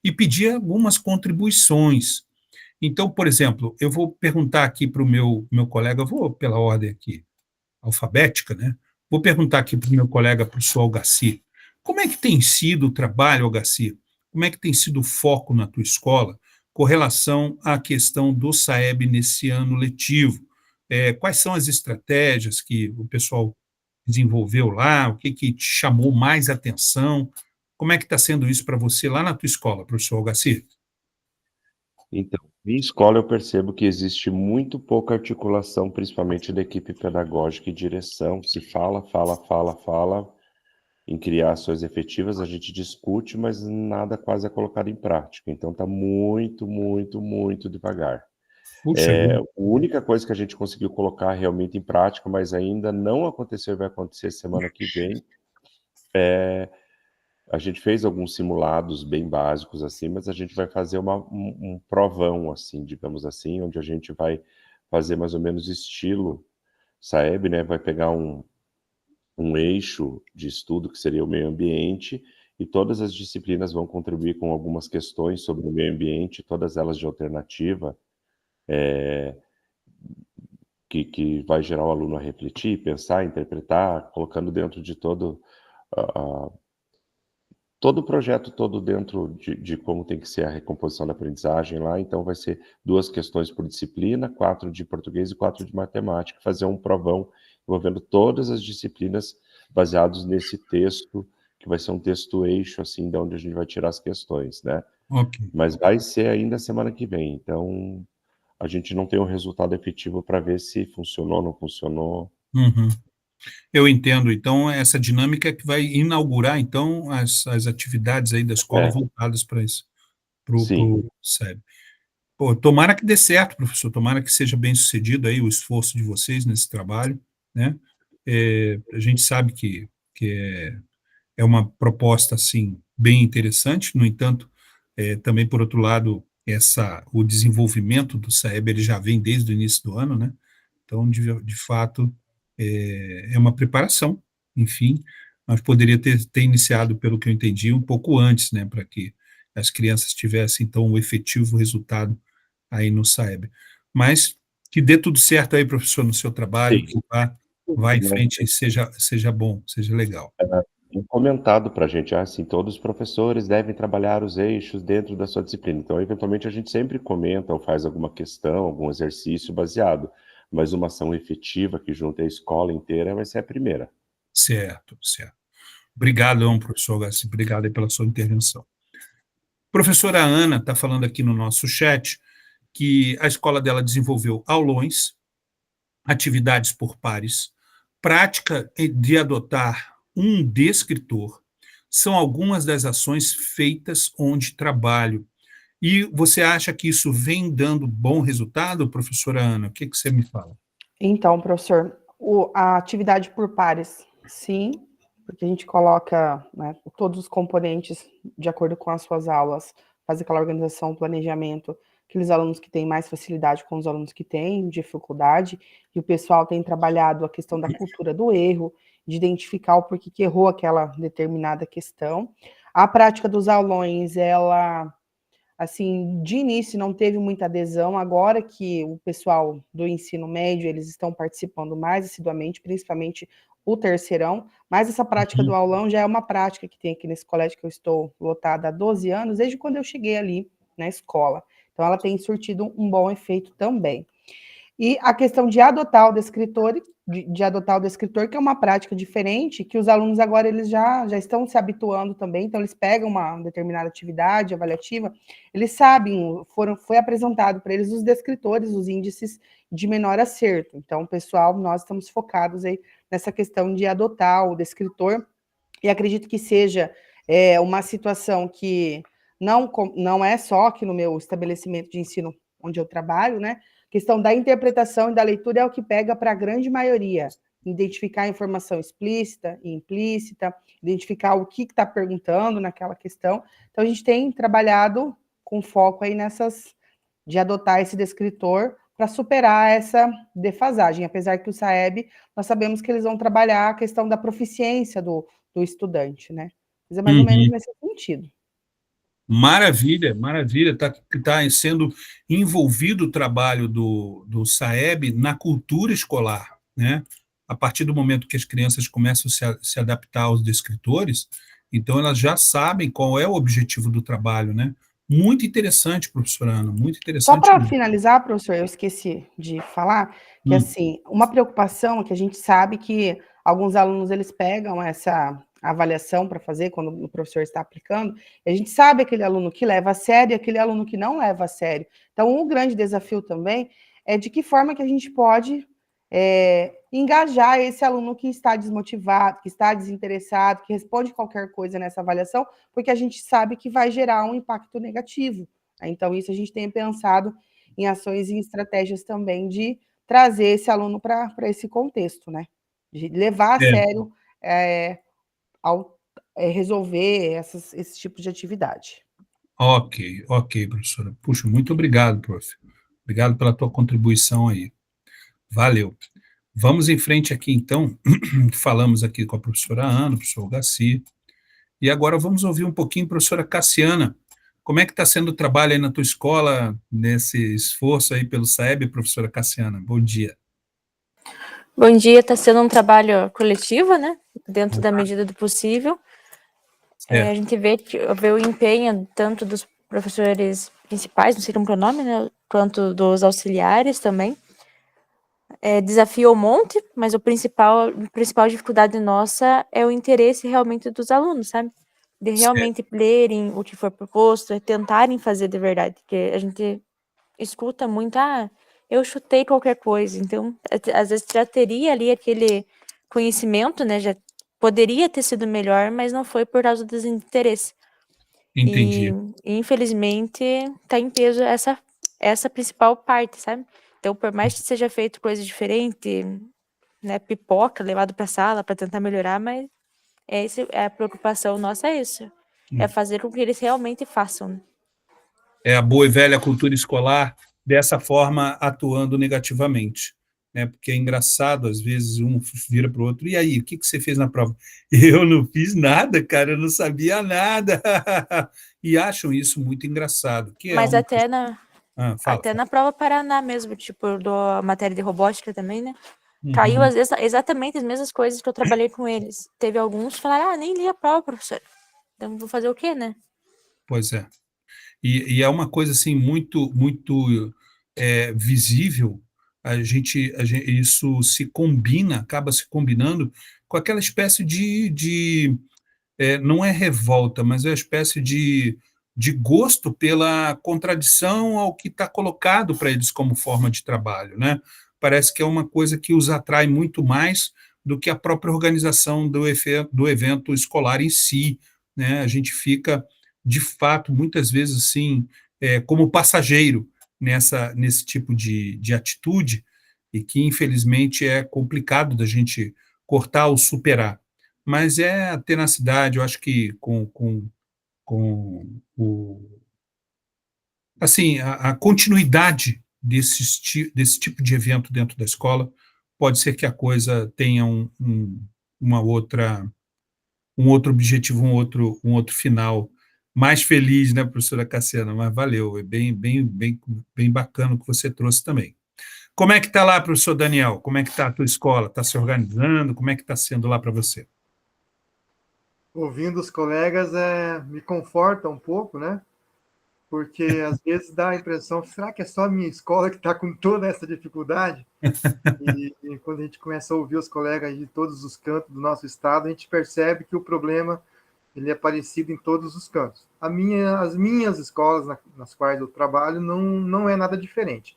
e pedir algumas contribuições. Então, por exemplo, eu vou perguntar aqui para o meu colega, vou pela ordem aqui alfabética, né? Vou perguntar aqui para o meu colega, professor Algaci, como é que tem sido o trabalho, Algaci? Como é que tem sido o foco na tua escola com relação à questão do SAEB nesse ano letivo? Quais são as estratégias que o pessoal desenvolveu lá? O que te chamou mais atenção? Como é que está sendo isso para você lá na tua escola, professor Algaci? Então, em escola eu percebo que existe muito pouca articulação, principalmente da equipe pedagógica e direção. Se fala, fala, fala, fala em criar ações efetivas, a gente discute, mas nada quase é colocado em prática. Então está muito, muito, muito devagar. Puxa vida. A única coisa que a gente conseguiu colocar realmente em prática, mas ainda não aconteceu e vai acontecer semana que vem, a gente fez alguns simulados bem básicos, assim, mas a gente vai fazer um provão, assim, digamos assim, onde a gente vai fazer mais ou menos estilo SAEB, né? Vai pegar um eixo de estudo que seria o meio ambiente e todas as disciplinas vão contribuir com algumas questões sobre o meio ambiente, todas elas de alternativa, que vai gerar o aluno a refletir, pensar, interpretar, colocando dentro de todo o projeto todo dentro de como tem que ser a recomposição da aprendizagem lá. Então vai ser 2 questões por disciplina, 4 de português e 4 de matemática, fazer um provão envolvendo todas as disciplinas baseados nesse texto, que vai ser um texto eixo, assim, de onde a gente vai tirar as questões, né. Ok. Mas vai ser ainda semana que vem, então a gente não tem um resultado efetivo para ver se funcionou ou não funcionou. Uhum. Eu entendo, então, essa dinâmica que vai inaugurar, então, as atividades aí da escola É, voltadas para isso, para sim. o SEB. Pô, tomara que dê certo, professor, tomara que seja bem sucedido aí o esforço de vocês nesse trabalho, né? A gente sabe que é uma proposta, assim, bem interessante, no entanto, também, por outro lado, o desenvolvimento do SAEB, ele já vem desde o início do ano, né? Então, de fato, é uma preparação, enfim, mas poderia ter iniciado, pelo que eu entendi, um pouco antes, né, para que as crianças tivessem, então, o efetivo resultado aí no SAEB. Mas que dê tudo certo aí, professor, no seu trabalho, Sim. que vá em frente e seja bom, seja legal. Tem comentado para a gente, assim, todos os professores devem trabalhar os eixos dentro da sua disciplina. Então, eventualmente, a gente sempre comenta ou faz alguma questão, algum exercício baseado, mas uma ação efetiva que junte a escola inteira vai ser a primeira. Certo, certo. Obrigado, professor Garcia, obrigado aí pela sua intervenção. Professora Ana está falando aqui no nosso chat que a escola dela desenvolveu aulões, atividades por pares, prática de adotar um descritor, são algumas das ações feitas onde trabalho. E você acha que isso vem dando bom resultado, professora Ana? O que você me fala? Então, professor, a atividade por pares, sim, porque a gente coloca, né, todos os componentes de acordo com as suas aulas, faz aquela organização, planejamento, aqueles alunos que têm mais facilidade com os alunos que têm dificuldade, e o pessoal tem trabalhado a questão da cultura do erro, de identificar o porquê que errou aquela determinada questão. A prática dos aulões, ela, assim, de início não teve muita adesão, agora que o pessoal do ensino médio, eles estão participando mais assiduamente, principalmente o terceirão, mas essa prática do aulão já é uma prática que tem aqui nesse colégio que eu estou lotada há 12 anos, desde quando eu cheguei ali na escola. Então, ela tem surtido um bom efeito também. E a questão de adotar o descritor, de adotar o descritor, que é uma prática diferente, que os alunos agora eles já estão se habituando também, então eles pegam uma determinada atividade avaliativa, eles sabem, foi apresentado para eles os descritores, os índices de menor acerto. Então, pessoal, nós estamos focados aí nessa questão de adotar o descritor, e acredito que seja uma situação que não é só aqui no meu estabelecimento de ensino onde eu trabalho, né? A questão da interpretação e da leitura é o que pega para a grande maioria, identificar a informação explícita e implícita, identificar o que está perguntando naquela questão. Então, a gente tem trabalhado com foco aí de adotar esse descritor para superar essa defasagem, apesar que o SAEB, nós sabemos que eles vão trabalhar a questão da proficiência do estudante, né? Mas é mais ou menos nesse sentido. Maravilha, maravilha. Está sendo envolvido o trabalho do SAEB na cultura escolar, né? A partir do momento que as crianças começam a se adaptar aos descritores, então elas já sabem qual é o objetivo do trabalho, né? Muito interessante, professora Ana, muito interessante. Só para finalizar, professor, eu esqueci de falar que, assim, uma preocupação que a gente sabe que alguns alunos, eles pegam essa avaliação para fazer quando o professor está aplicando, e a gente sabe aquele aluno que leva a sério e aquele aluno que não leva a sério. Então, um grande desafio também é de que forma que a gente pode engajar esse aluno que está desmotivado, que está desinteressado, que responde qualquer coisa nessa avaliação, porque a gente sabe que vai gerar um impacto negativo. Então, isso a gente tem pensado em ações e estratégias também de trazer esse aluno para esse contexto, né? De levar a sério ao resolver esse tipo de atividade. Ok, professora. Puxa, muito obrigado, prof. Obrigado pela tua contribuição aí. Valeu. Vamos em frente aqui, então. Falamos aqui com a professora Ana, o professor Gaci, e agora vamos ouvir um pouquinho a professora Cassiana. Como é que está sendo o trabalho aí na tua escola, nesse esforço aí pelo SAEB, professora Cassiana? Bom dia. Bom dia, está sendo um trabalho coletivo, né? Dentro da medida do possível. A gente vê o empenho tanto dos professores principais, não sei como é o nome, né? Quanto dos auxiliares também. Desafio um monte, mas a principal dificuldade nossa é o interesse realmente dos alunos, sabe? De realmente lerem o que for proposto, tentarem fazer de verdade, porque a gente escuta muito, eu chutei qualquer coisa, então, às vezes já teria ali aquele conhecimento, né, já poderia ter sido melhor, mas não foi por causa do desinteresse. Entendi. E infelizmente, tá em peso essa principal parte, sabe? Então, por mais que seja feito coisa diferente, né, pipoca, levado para a sala para tentar melhorar, mas a preocupação nossa é isso, é fazer com que eles realmente façam, né? É a boa e velha cultura escolar dessa forma atuando negativamente, né? Porque é engraçado, às vezes um vira para o outro, e aí, o que você fez na prova? Eu não fiz nada, cara, eu não sabia nada. E acham isso muito engraçado. Mas até fala. na prova Paraná mesmo, tipo, da matéria de robótica também, né? Caiu, às vezes, exatamente as mesmas coisas que eu trabalhei com eles. Teve alguns que falaram, nem li a prova, professor. Então, vou fazer o quê, né? Pois é. E é uma coisa, assim, muito, muito visível. Isso se combina, acaba se combinando com aquela espécie não é revolta, mas é uma espécie de gosto pela contradição ao que está colocado para eles como forma de trabalho, né? Parece que é uma coisa que os atrai muito mais do que a própria organização do evento escolar em si, né? A gente fica, de fato, muitas vezes assim, como passageiro nesse tipo de atitude, e que, infelizmente, é complicado da gente cortar ou superar. Mas é a tenacidade, eu acho que assim, a continuidade desse tipo de evento dentro da escola, pode ser que a coisa tenha um outro objetivo, um outro final mais feliz, né, professora Cassiana? Mas valeu, é bem bacana o que você trouxe também. Como é que está lá, professor Daniel? Como é que está a tua escola? Está se organizando? Como é que está sendo lá para você? Ouvindo os colegas me conforta um pouco, né? Porque às vezes dá a impressão, será que é só a minha escola que está com toda essa dificuldade? E quando a gente começa a ouvir os colegas de todos os cantos do nosso estado, a gente percebe que o problema ele é parecido em todos os cantos. As minhas escolas nas quais eu trabalho não é nada diferente.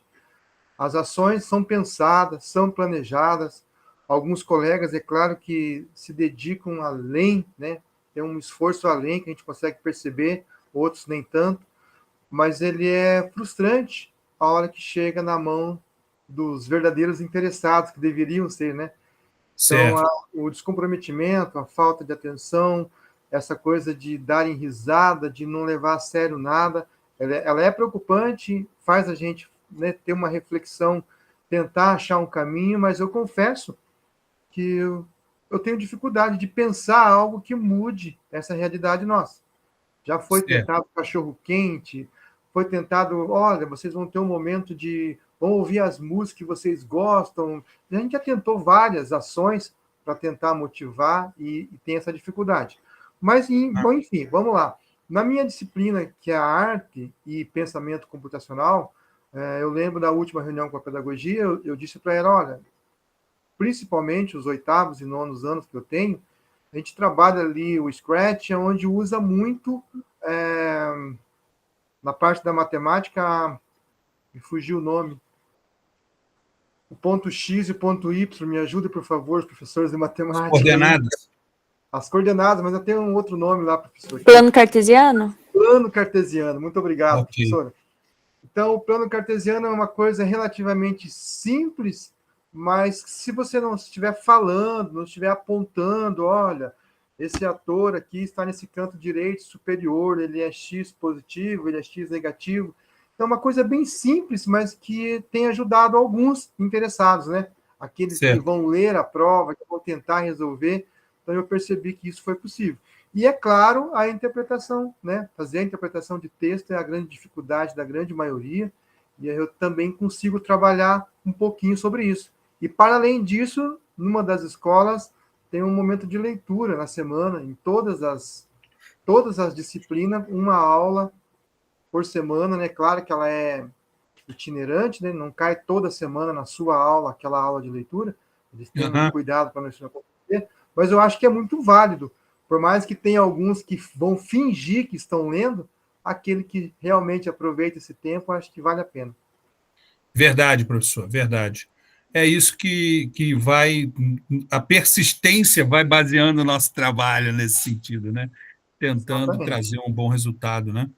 As ações são pensadas, são planejadas. Alguns colegas, é claro, que se dedicam além, né? Tem um esforço além que a gente consegue perceber, outros nem tanto, mas ele é frustrante a hora que chega na mão dos verdadeiros interessados, que deveriam ser, né? Então, Certo. o descomprometimento, a falta de atenção, essa coisa de darem risada, de não levar a sério nada, ela é preocupante, faz a gente, né, ter uma reflexão, tentar achar um caminho, mas eu confesso que eu tenho dificuldade de pensar algo que mude essa realidade nossa. Já foi Certo. tentado cachorro-quente, foi tentado, olha, vocês vão ter um momento vão ouvir as músicas que vocês gostam. A gente já tentou várias ações para tentar motivar e tem essa dificuldade. Mas, bom, enfim, vamos lá. Na minha disciplina, que é a arte e pensamento computacional, eu lembro da última reunião com a pedagogia, eu disse para ela, olha, principalmente os 8º e 9º anos que eu tenho, a gente trabalha ali o Scratch, onde usa muito, na parte da matemática, me fugiu o nome, o ponto X e o ponto Y, me ajude, por favor, os professores de matemática. Coordenadas. As coordenadas, mas eu tenho um outro nome lá, professor. Plano cartesiano? Plano cartesiano, muito obrigado, Ok. professora. Então, o plano cartesiano é uma coisa relativamente simples, mas se você não estiver falando, não estiver apontando, olha, esse ator aqui está nesse canto direito superior, ele é X positivo, ele é X negativo. Então, é uma coisa bem simples, mas que tem ajudado alguns interessados, né? Aqueles que Certo. vão ler a prova, que vão tentar resolver. Então, eu percebi que isso foi possível. E, é claro, a interpretação, né? Fazer a interpretação de texto é a grande dificuldade da grande maioria, e eu também consigo trabalhar um pouquinho sobre isso. E, para além disso, numa das escolas, tem um momento de leitura na semana, em todas as disciplinas, uma aula por semana, né? Claro que ela é itinerante, né? Não cai toda semana na sua aula, aquela aula de leitura, eles têm um cuidado para não isso acontecer, mas eu acho que é muito válido, por mais que tenha alguns que vão fingir que estão lendo, aquele que realmente aproveita esse tempo, acho que vale a pena. Verdade, professor, verdade. É isso que vai, a persistência vai baseando o nosso trabalho nesse sentido, né? Tentando Exatamente. trazer um bom resultado, né?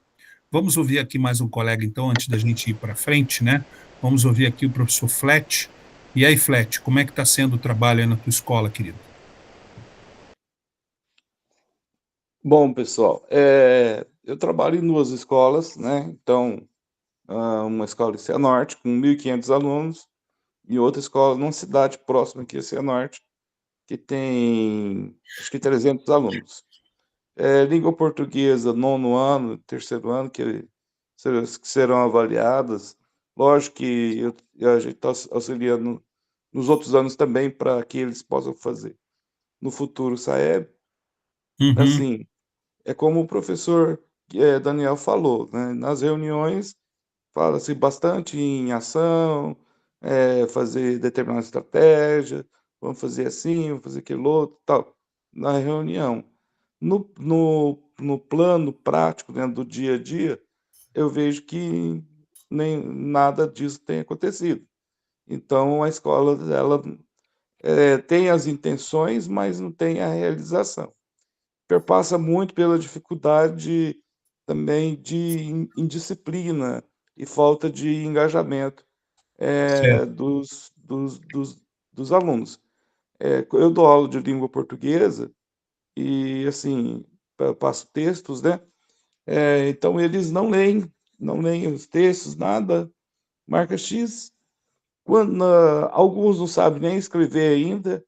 Vamos ouvir aqui mais um colega, então, antes da gente ir para frente, né? Vamos ouvir aqui o professor Flet. E aí, Flet, como é que está sendo o trabalho aí na tua escola, querido? Bom, pessoal, eu trabalho em 2 escolas, né? Então, uma escola em Cianorte, com 1.500 alunos, e outra escola numa cidade próxima aqui a Cianorte, que tem, acho que 300 alunos. Língua portuguesa, 9º ano, 3º ano, que serão avaliadas. Lógico que a gente está auxiliando nos outros anos também para que eles possam fazer no futuro SAEB. Uhum. Assim, é como o professor Daniel falou, né? Nas reuniões fala-se bastante em ação, fazer determinada estratégia, vamos fazer assim, vamos fazer aquilo outro, tal, na reunião. No plano prático, né, do dia a dia, eu vejo que nem nada disso tem acontecido. Então, a escola ela tem as intenções, mas não tem a realização. Perpassa muito pela dificuldade também de indisciplina e falta de engajamento Certo. dos alunos. Eu dou aula de língua portuguesa e, assim, passo textos, né? Então eles não leem os textos, nada, marca X. Alguns não sabem nem escrever ainda,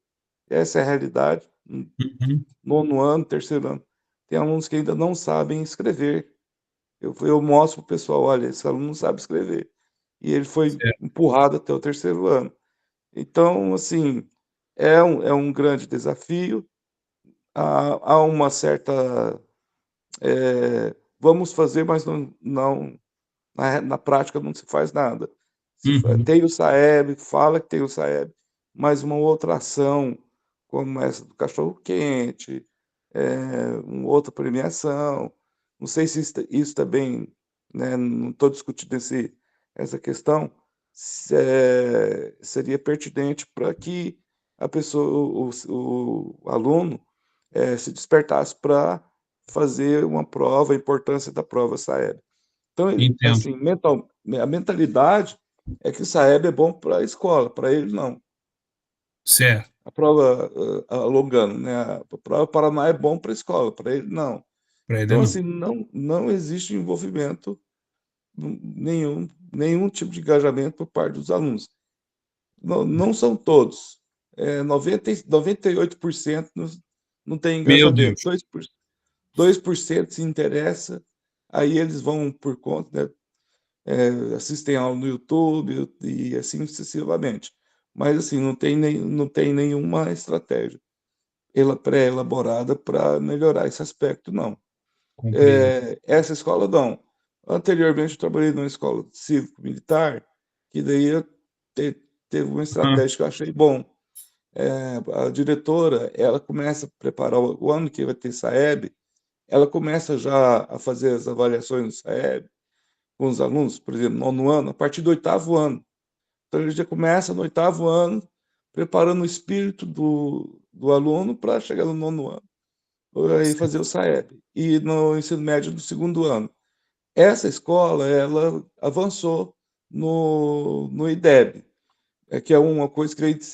essa é a realidade. Uhum. 9º ano, 3º ano. Tem alunos que ainda não sabem escrever. Eu mostro para o pessoal, olha, esse aluno não sabe escrever. E ele foi Certo. empurrado até o 3º ano. Então, assim, é um grande desafio. Há uma certa, vamos fazer, mas não na prática não se faz nada. Uhum. Tem o SAEB, fala que tem o SAEB, mas uma outra ação, como essa do cachorro-quente, uma outra premiação, não sei se isso também, né, não estou discutindo essa questão, seria pertinente para que a pessoa, o aluno, se despertasse para fazer uma prova, a importância da prova SAEB. Então, Entendo. assim, a mentalidade é que o SAEB é bom para a escola, para ele não. Certo. a prova alongando, né? A prova Paraná é bom para a escola, para ele não. Para ele Então, não. assim, não existe envolvimento, nenhum tipo de engajamento por parte dos alunos. Não são todos. 98% não tem Meu engajamento. Deus. 2% se interessa, aí eles vão por conta, né? Assistem aula no YouTube e assim sucessivamente. Mas, assim, não tem nenhuma estratégia pré-elaborada para melhorar esse aspecto, não. Compreendo. Essa escola, não. Anteriormente, eu trabalhei numa escola cívico-militar, que daí teve uma Ah, estratégia que eu achei bom. A diretora, ela começa a preparar o ano que vai ter SAEB, ela começa já a fazer as avaliações do SAEB com os alunos, por exemplo, no ano, a partir do 8º ano. Então, ele já começa no 8º ano, preparando o espírito do aluno para chegar no 9º ano e fazer o SAEB. E no ensino médio do 2º ano. Essa escola, ela avançou no IDEB, que é uma coisa que a gente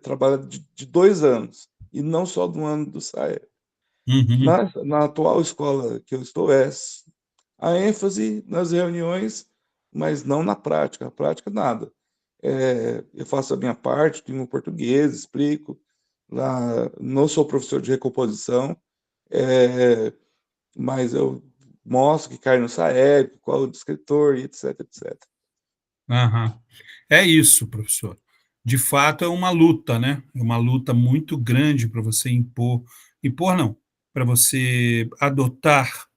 trabalha de 2 anos, e não só do ano do SAEB. uhum. Na atual escola que eu estou, a ênfase nas reuniões, mas não na prática. A prática, nada. Eu faço a minha parte, tenho português, explico. Lá, não sou professor de recomposição, mas eu mostro que cai no SAEB, qual o descritor, e etc, etc. Aham. É isso, professor. De fato, é uma luta, né? É uma luta muito grande para você impor não, para você adotar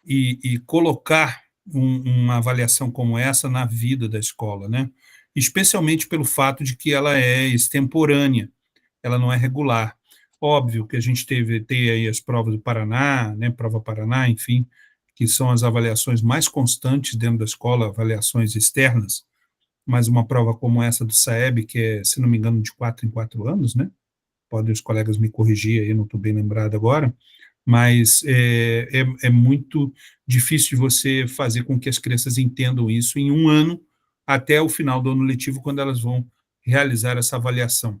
e colocar uma avaliação como essa na vida da escola, né? Especialmente pelo fato de que ela é extemporânea, ela não é regular. Óbvio que a gente tem aí as provas do Paraná, né? Prova Paraná, enfim, que são as avaliações mais constantes dentro da escola, avaliações externas, mas uma prova como essa do SAEB, que é, se não me engano, de 4 em 4 anos, né? Podem os colegas me corrigir aí, não estou bem lembrado agora, mas é muito difícil de você fazer com que as crianças entendam isso em um ano, até o final do ano letivo, quando elas vão realizar essa avaliação.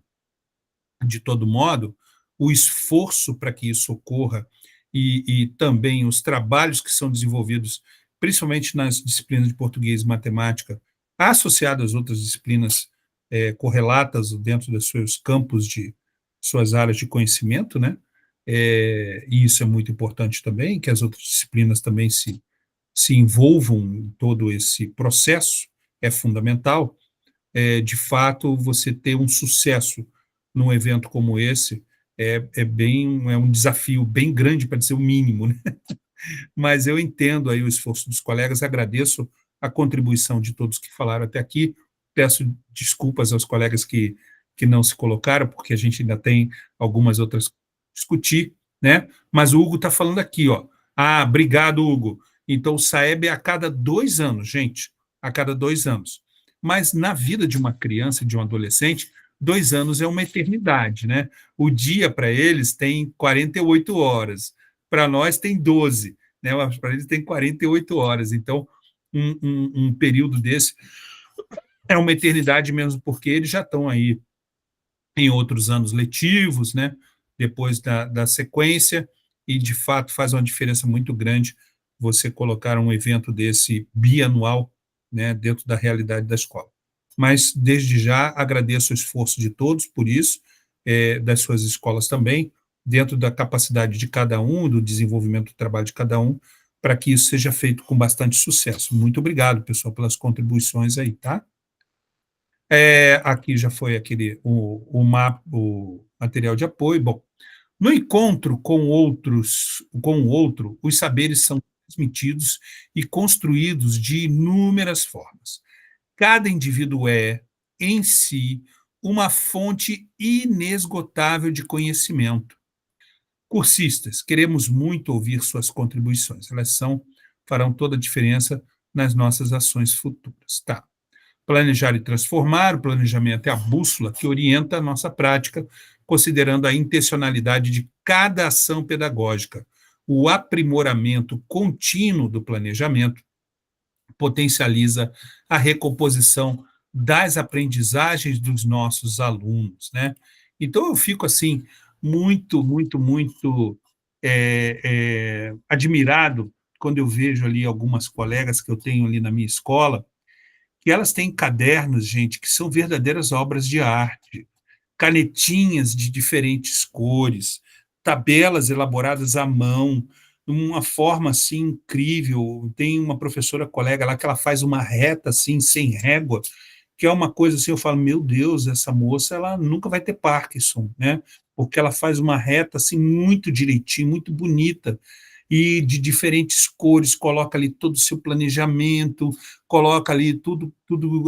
De todo modo, o esforço para que isso ocorra e também os trabalhos que são desenvolvidos, principalmente nas disciplinas de português e matemática, associadas às outras disciplinas correlatas dentro dos seus campos de suas áreas de conhecimento, né? E isso é muito importante também, que as outras disciplinas também se envolvam em todo esse processo, é fundamental. De fato, você ter um sucesso num evento como esse é um desafio bem grande, para dizer o mínimo, né? Mas eu entendo aí o esforço dos colegas, agradeço a contribuição de todos que falaram até aqui, peço desculpas aos colegas que não se colocaram, porque a gente ainda tem algumas outras discutir, né? Mas o Hugo está falando aqui, ó. Ah, obrigado, Hugo. Então, o SAEB é a cada 2 anos, gente, a cada 2 anos. Mas na vida de uma criança e de um adolescente, 2 anos é uma eternidade, né? O dia para eles tem 48 horas, para nós tem 12, né? Para eles tem 48 horas. Então, um período desse é uma eternidade mesmo, porque eles já estão aí em outros anos letivos, né? Depois da sequência, e de fato faz uma diferença muito grande você colocar um evento desse bianual, né, dentro da realidade da escola. Mas, desde já, agradeço o esforço de todos por isso, das suas escolas também, dentro da capacidade de cada um, do desenvolvimento do trabalho de cada um, para que isso seja feito com bastante sucesso. Muito obrigado, pessoal, pelas contribuições aí, tá? Aqui já foi o material de apoio. Bom, no encontro com o outro, os saberes são transmitidos e construídos de inúmeras formas. Cada indivíduo é, em si, uma fonte inesgotável de conhecimento. Cursistas, queremos muito ouvir suas contribuições. Farão toda a diferença nas nossas ações futuras. Tá. Planejar e transformar, o planejamento é a bússola que orienta a nossa prática, considerando a intencionalidade de cada ação pedagógica. O aprimoramento contínuo do planejamento potencializa a recomposição das aprendizagens dos nossos alunos, né? Então, eu fico, assim, muito, muito, muito admirado quando eu vejo ali algumas colegas que eu tenho ali na minha escola, que elas têm cadernos, gente, que são verdadeiras obras de arte, canetinhas de diferentes cores, tabelas elaboradas à mão, uma forma assim incrível. Tem uma professora colega lá que ela faz uma reta assim sem régua, que é uma coisa assim, eu falo, meu Deus, essa moça ela nunca vai ter Parkinson, né? Porque ela faz uma reta assim muito direitinho, muito bonita, e de diferentes cores, coloca ali todo o seu planejamento, coloca ali tudo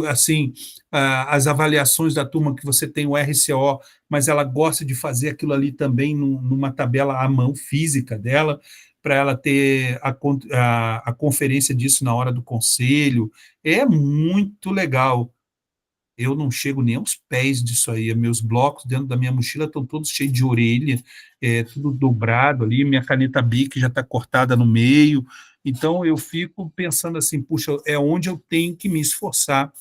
assim, as avaliações da turma que você tem o RCO, mas ela gosta de fazer aquilo ali também numa tabela à mão física dela, para ela ter a conferência disso na hora do conselho. É muito legal. Eu não chego nem aos pés disso aí. Meus blocos dentro da minha mochila estão todos cheios de orelha, tudo dobrado ali, minha caneta Bic já está cortada no meio. Então, eu fico pensando assim, puxa, é onde eu tenho que me esforçar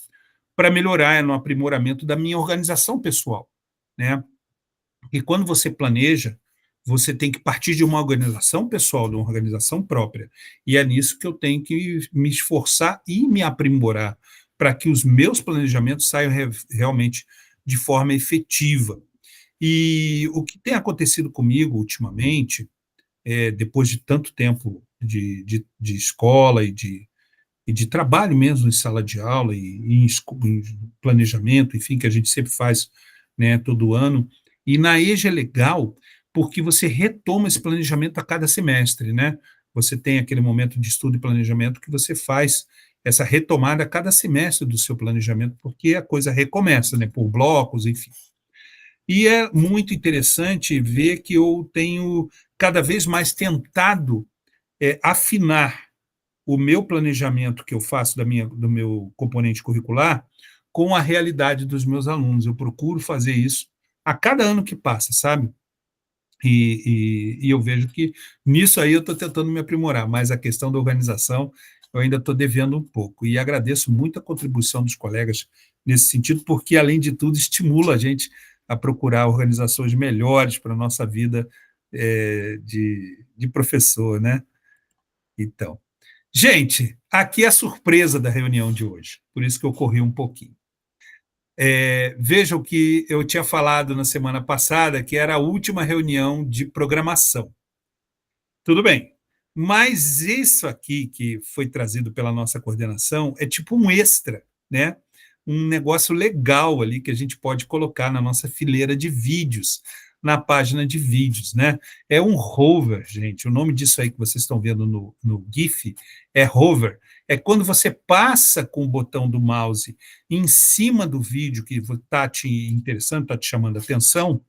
para melhorar, no aprimoramento da minha organização pessoal, né? E quando você planeja, você tem que partir de uma organização pessoal, de uma organização própria. E é nisso que eu tenho que me esforçar e me aprimorar, para que os meus planejamentos saiam realmente de forma efetiva. E o que tem acontecido comigo ultimamente, depois de tanto tempo de escola e de trabalho mesmo em sala de aula em planejamento, enfim, que a gente sempre faz, né, todo ano. E na EJA é legal porque você retoma esse planejamento a cada semestre, né? Você tem aquele momento de estudo e planejamento que você faz essa retomada a cada semestre do seu planejamento, porque a coisa recomeça, né, por blocos, enfim. E é muito interessante ver que eu tenho cada vez mais tentado afinar o meu planejamento que eu faço do meu componente curricular com a realidade dos meus alunos. Eu procuro fazer isso a cada ano que passa, sabe? E eu vejo que nisso aí eu estou tentando me aprimorar, mas a questão da organização eu ainda estou devendo um pouco. E agradeço muito a contribuição dos colegas nesse sentido, porque, além de tudo, estimula a gente a procurar organizações melhores para a nossa vida de professor, né? Então, gente, aqui é a surpresa da reunião de hoje, por isso que eu corri um pouquinho. Vejam que eu tinha falado na semana passada que era a última reunião de programação. Tudo bem, mas isso aqui que foi trazido pela nossa coordenação é tipo um extra, né? Um negócio legal ali que a gente pode colocar na nossa fileira de vídeos, na página de vídeos, né? É um hover, gente. O nome disso aí que vocês estão vendo no GIF é hover. É quando você passa com o botão do mouse em cima do vídeo que está te interessando, está te chamando a atenção,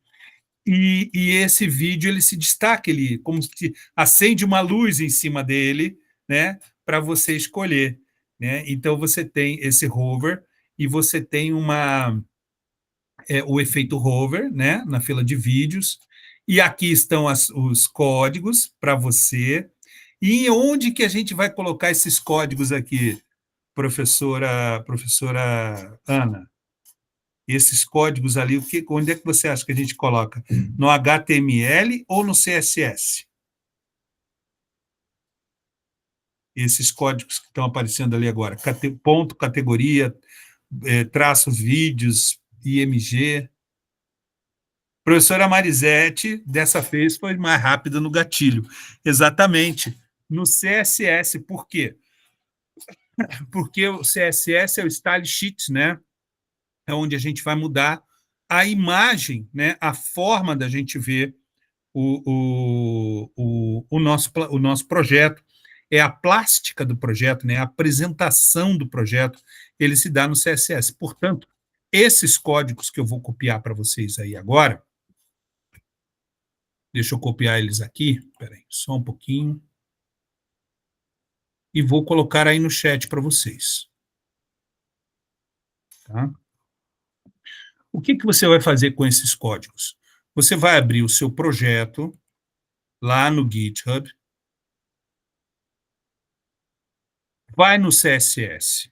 e esse vídeo ele se destaca, ele como se acende uma luz em cima dele, né, para você escolher, né? Então você tem esse hover e você tem o efeito hover, né, na fila de vídeos, e aqui estão os códigos para você. E onde que a gente vai colocar esses códigos aqui, professora Ana? Esses códigos ali, onde é que você acha que a gente coloca? No HTML ou no CSS? Esses códigos que estão aparecendo ali agora, ponto, categoria, traços, vídeos, IMG. Professora Marisete, dessa vez foi mais rápida no gatilho. Exatamente, no CSS. Por quê? Porque o CSS é o Style Sheet, né? É onde a gente vai mudar a imagem, né? A forma da gente ver o nosso projeto. É a plástica do projeto, né? A apresentação do projeto, ele se dá no CSS. Portanto, esses códigos que eu vou copiar para vocês aí agora, deixa eu copiar eles aqui, espera aí, só um pouquinho, e vou colocar aí no chat para vocês. Tá? O que você vai fazer com esses códigos? Você vai abrir o seu projeto lá no GitHub, vai no CSS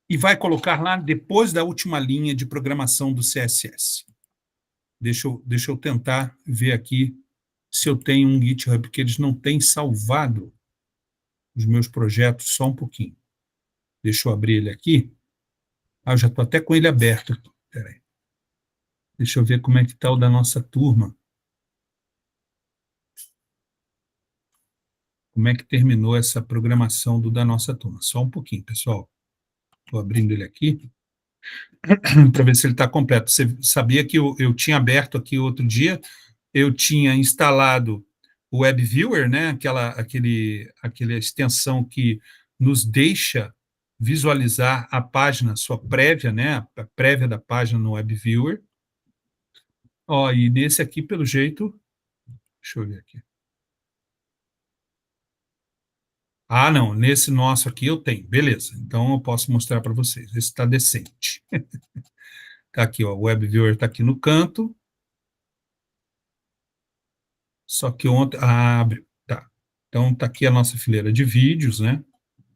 e vai colocar lá depois da última linha de programação do CSS. Deixa eu tentar ver aqui se eu tenho um GitHub, porque eles não têm salvado os meus projetos, só um pouquinho. Deixa eu abrir ele aqui. Eu já estou até com ele aberto aqui. Peraí. Deixa eu ver como é que está o da nossa turma. Como é que terminou essa programação da nossa turma. Só um pouquinho, pessoal. Estou abrindo ele aqui para ver se ele está completo. Você sabia que eu tinha aberto aqui outro dia, eu tinha instalado o WebViewer, né? Aquela extensão que nos deixa visualizar a página, sua prévia, né? A prévia da página no WebViewer. Ó, e nesse aqui, pelo jeito, deixa eu ver aqui. Ah, não, nesse nosso aqui eu tenho, beleza. Então eu posso mostrar para vocês. Esse está decente. Está aqui, ó, o WebViewer está aqui no canto. Só que ontem... Ah, abriu. Tá. Então está aqui a nossa fileira de vídeos, né?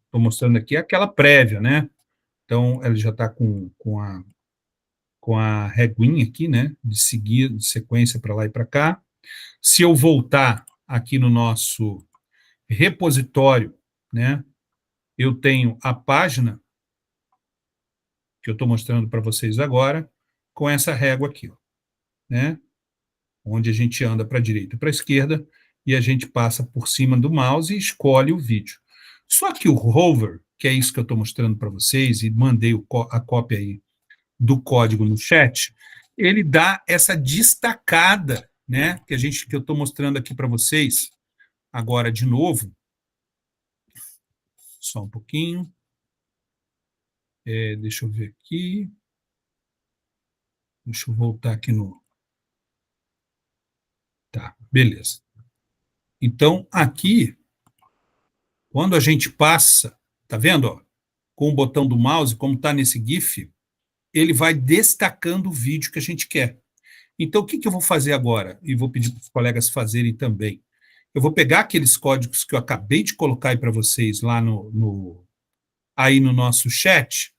Estou mostrando aqui aquela prévia, né? Então ela já está com a reguinha aqui, né? De seguir, de sequência para lá e para cá. Se eu voltar aqui no nosso repositório, né? Eu tenho a página que eu estou mostrando para vocês agora, com essa régua aqui, ó, né? Onde a gente anda para a direita e para a esquerda, e a gente passa por cima do mouse e escolhe o vídeo. Só que o hover, que é isso que eu estou mostrando para vocês, e mandei a cópia aí do código no chat, ele dá essa destacada, né? Que eu estou mostrando aqui para vocês, agora de novo. Só um pouquinho. Deixa eu ver aqui. Deixa eu voltar aqui no... Tá, beleza. Então, aqui, quando a gente passa, tá vendo, ó, com o botão do mouse, como está nesse GIF, ele vai destacando o vídeo que a gente quer. Então, o que eu vou fazer agora? E vou pedir para os colegas fazerem também. Eu vou pegar aqueles códigos que eu acabei de colocar aí para vocês lá aí no nosso chat,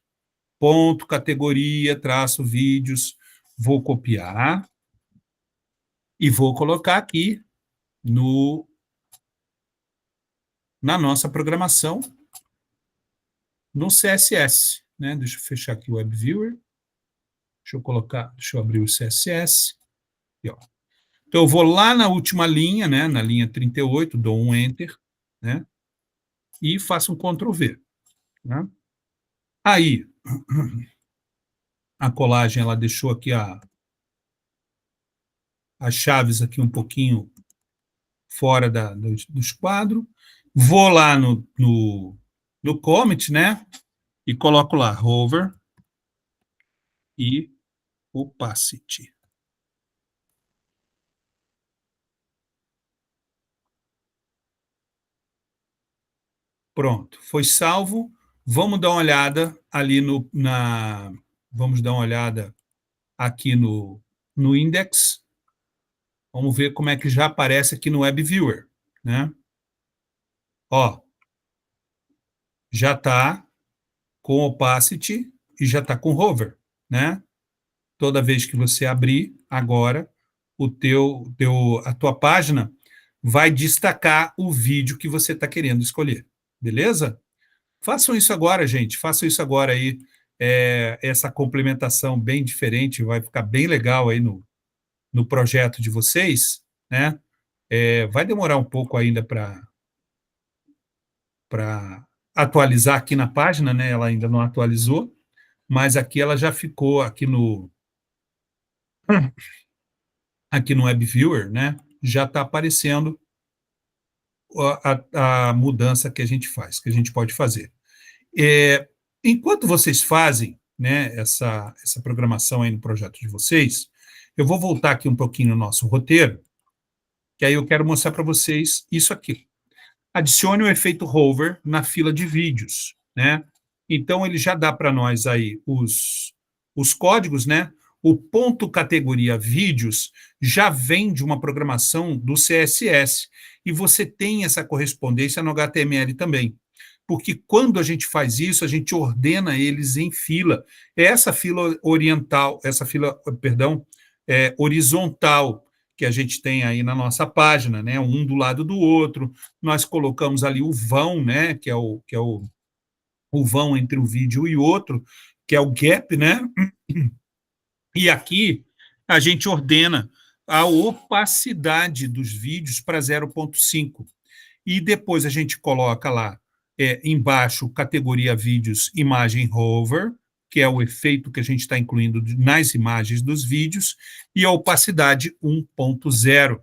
ponto, categoria, traço, vídeos, vou copiar e vou colocar aqui na nossa programação no CSS, né? Deixa eu fechar aqui o WebViewer. Deixa eu abrir o CSS. Aqui, ó. Então, eu vou lá na última linha, né? Na linha 38, dou um Enter, né? E faço um Ctrl+V. Né? Aí, a colagem, ela deixou aqui as chaves aqui um pouquinho fora dos quadros. Vou lá no commit, né? E coloco lá, hover e opacity. Pronto, foi salvo. Vamos dar uma olhada ali vamos dar uma olhada aqui no index. Vamos ver como é que já aparece aqui no WebViewer, né? Ó, já está com opacity e já está com hover, né? Toda vez que você abrir agora, a tua página vai destacar o vídeo que você está querendo escolher, beleza? Façam isso agora, gente, façam isso agora aí, essa complementação bem diferente, vai ficar bem legal aí no projeto de vocês, né? Vai demorar um pouco ainda para atualizar aqui na página, né? Ela ainda não atualizou, mas aqui ela já ficou aqui no WebViewer, né? Já está aparecendo a mudança que a gente faz, que a gente pode fazer. Enquanto vocês fazem, né, essa programação aí no projeto de vocês, eu vou voltar aqui um pouquinho no nosso roteiro, que aí eu quero mostrar para vocês isso aqui. Adicione o efeito hover na fila de vídeos, né? Então, ele já dá para nós aí os códigos, né? O ponto categoria vídeos já vem de uma programação do CSS, e você tem essa correspondência no HTML também. Porque quando a gente faz isso, a gente ordena eles em fila. Essa fila horizontal, que a gente tem aí na nossa página, né, um do lado do outro. Nós colocamos ali o vão, né, que é o vão entre um vídeo e outro, que é o gap, né? E aqui a gente ordena a opacidade dos vídeos para 0,5. E depois a gente coloca lá embaixo, categoria vídeos, imagem hover, que é o efeito que a gente está incluindo nas imagens dos vídeos, e a opacidade 1,0.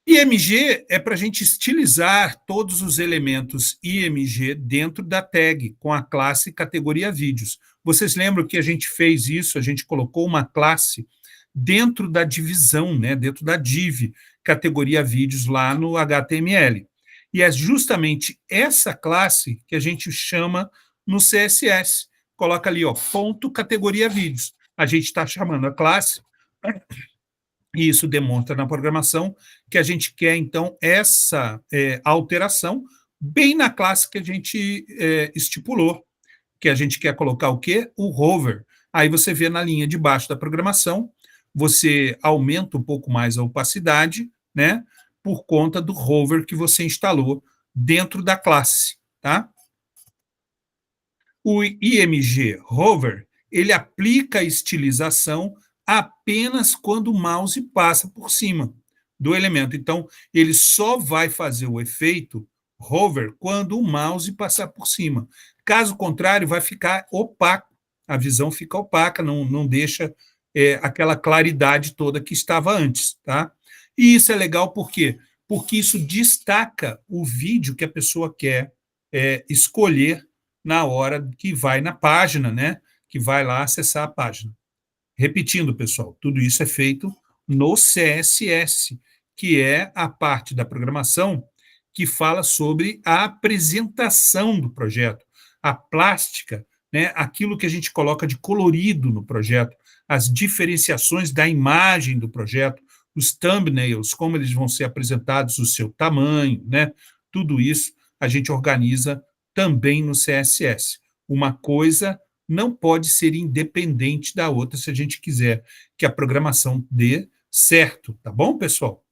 IMG é para a gente estilizar todos os elementos IMG dentro da tag, com a classe categoria vídeos. Vocês lembram que a gente fez isso, a gente colocou uma classe dentro da divisão, né, dentro da div, categoria vídeos lá no HTML. E é justamente essa classe que a gente chama no CSS. Coloca ali, ó, ponto categoria vídeos. A gente está chamando a classe, e isso demonstra na programação que a gente quer, então, essa alteração bem na classe que a gente estipulou, que a gente quer colocar o quê? O hover. Aí você vê na linha de baixo da programação, você aumenta um pouco mais a opacidade, né, por conta do hover que você instalou dentro da classe, tá? O IMG hover, ele aplica a estilização apenas quando o mouse passa por cima do elemento. Então, ele só vai fazer o efeito hover quando o mouse passar por cima. Caso contrário, vai ficar opaco. A visão fica opaca, não deixa aquela claridade toda que estava antes, tá? E isso é legal por quê? Porque isso destaca o vídeo que a pessoa quer escolher na hora que vai na página, né? Que vai lá acessar a página. Repetindo, pessoal, tudo isso é feito no CSS, que é a parte da programação que fala sobre a apresentação do projeto, a plástica, né, aquilo que a gente coloca de colorido no projeto, as diferenciações da imagem do projeto, os thumbnails, como eles vão ser apresentados, o seu tamanho, né, tudo isso a gente organiza também no CSS. Uma coisa não pode ser independente da outra se a gente quiser que a programação dê certo, tá bom, pessoal?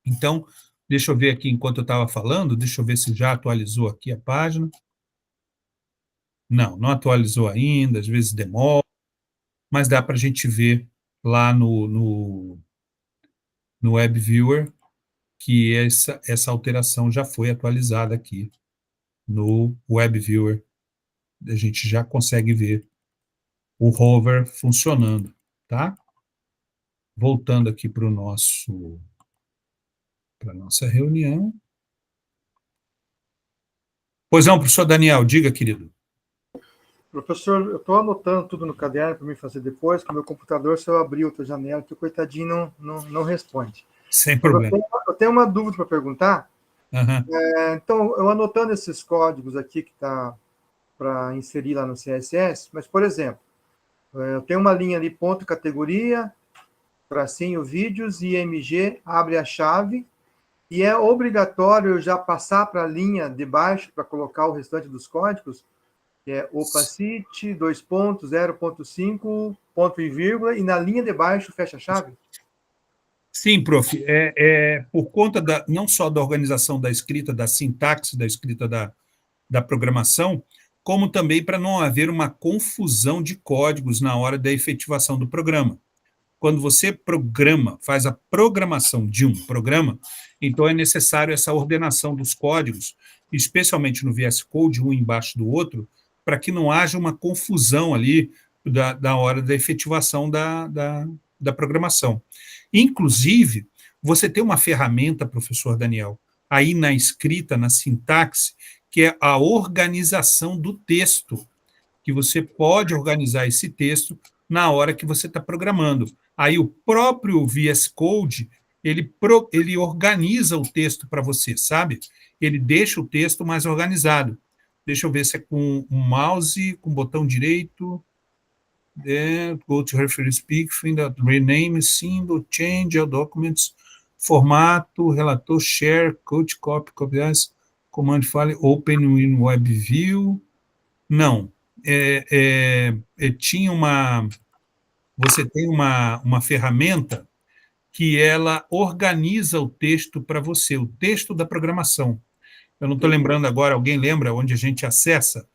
Então, deixa eu ver aqui enquanto eu estava falando, deixa eu ver se já atualizou aqui a página. Não atualizou ainda, às vezes demora, mas dá para a gente ver lá no Web Viewer que essa alteração já foi atualizada aqui no Web Viewer. A gente já consegue ver o hover funcionando, tá? Voltando aqui para a nossa reunião. Pois não, professor Daniel, diga, querido. Professor, eu estou anotando tudo no caderno para me fazer depois, que o meu computador, se eu abrir outra janela, que o coitadinho não responde. Sem problema. Eu tenho uma dúvida para perguntar. Uhum. Então, eu anotando esses códigos aqui que está para inserir lá no CSS, mas, por exemplo, eu tenho uma linha ali, ponto categoria, tracinho vídeos, IMG, abre a chave, e é obrigatório eu já passar para a linha de baixo para colocar o restante dos códigos, que é opacity, 0.5, ponto e vírgula, e na linha de baixo fecha a chave? Sim, prof. Por conta não só da organização da escrita, da sintaxe da escrita da programação, como também para não haver uma confusão de códigos na hora da efetivação do programa. Quando você faz a programação de um programa, então é necessário essa ordenação dos códigos, especialmente no VS Code, um embaixo do outro, para que não haja uma confusão ali da hora da efetivação da programação. Inclusive, você tem uma ferramenta, professor Daniel, aí na escrita, na sintaxe, que é a organização do texto, que você pode organizar esse texto na hora que você está programando. Aí o próprio VS Code, ele organiza o texto para você, sabe? Ele deixa o texto mais organizado. Deixa eu ver se é com um mouse, com o botão direito. Go to reference speak, find out rename, symbol, change all documents, formato, relator, share, code, copy, command file, open in web view. Não. Tinha uma você tem uma ferramenta que ela organiza o texto para você, o texto da programação. Eu não estou lembrando agora, alguém lembra onde a gente acessa?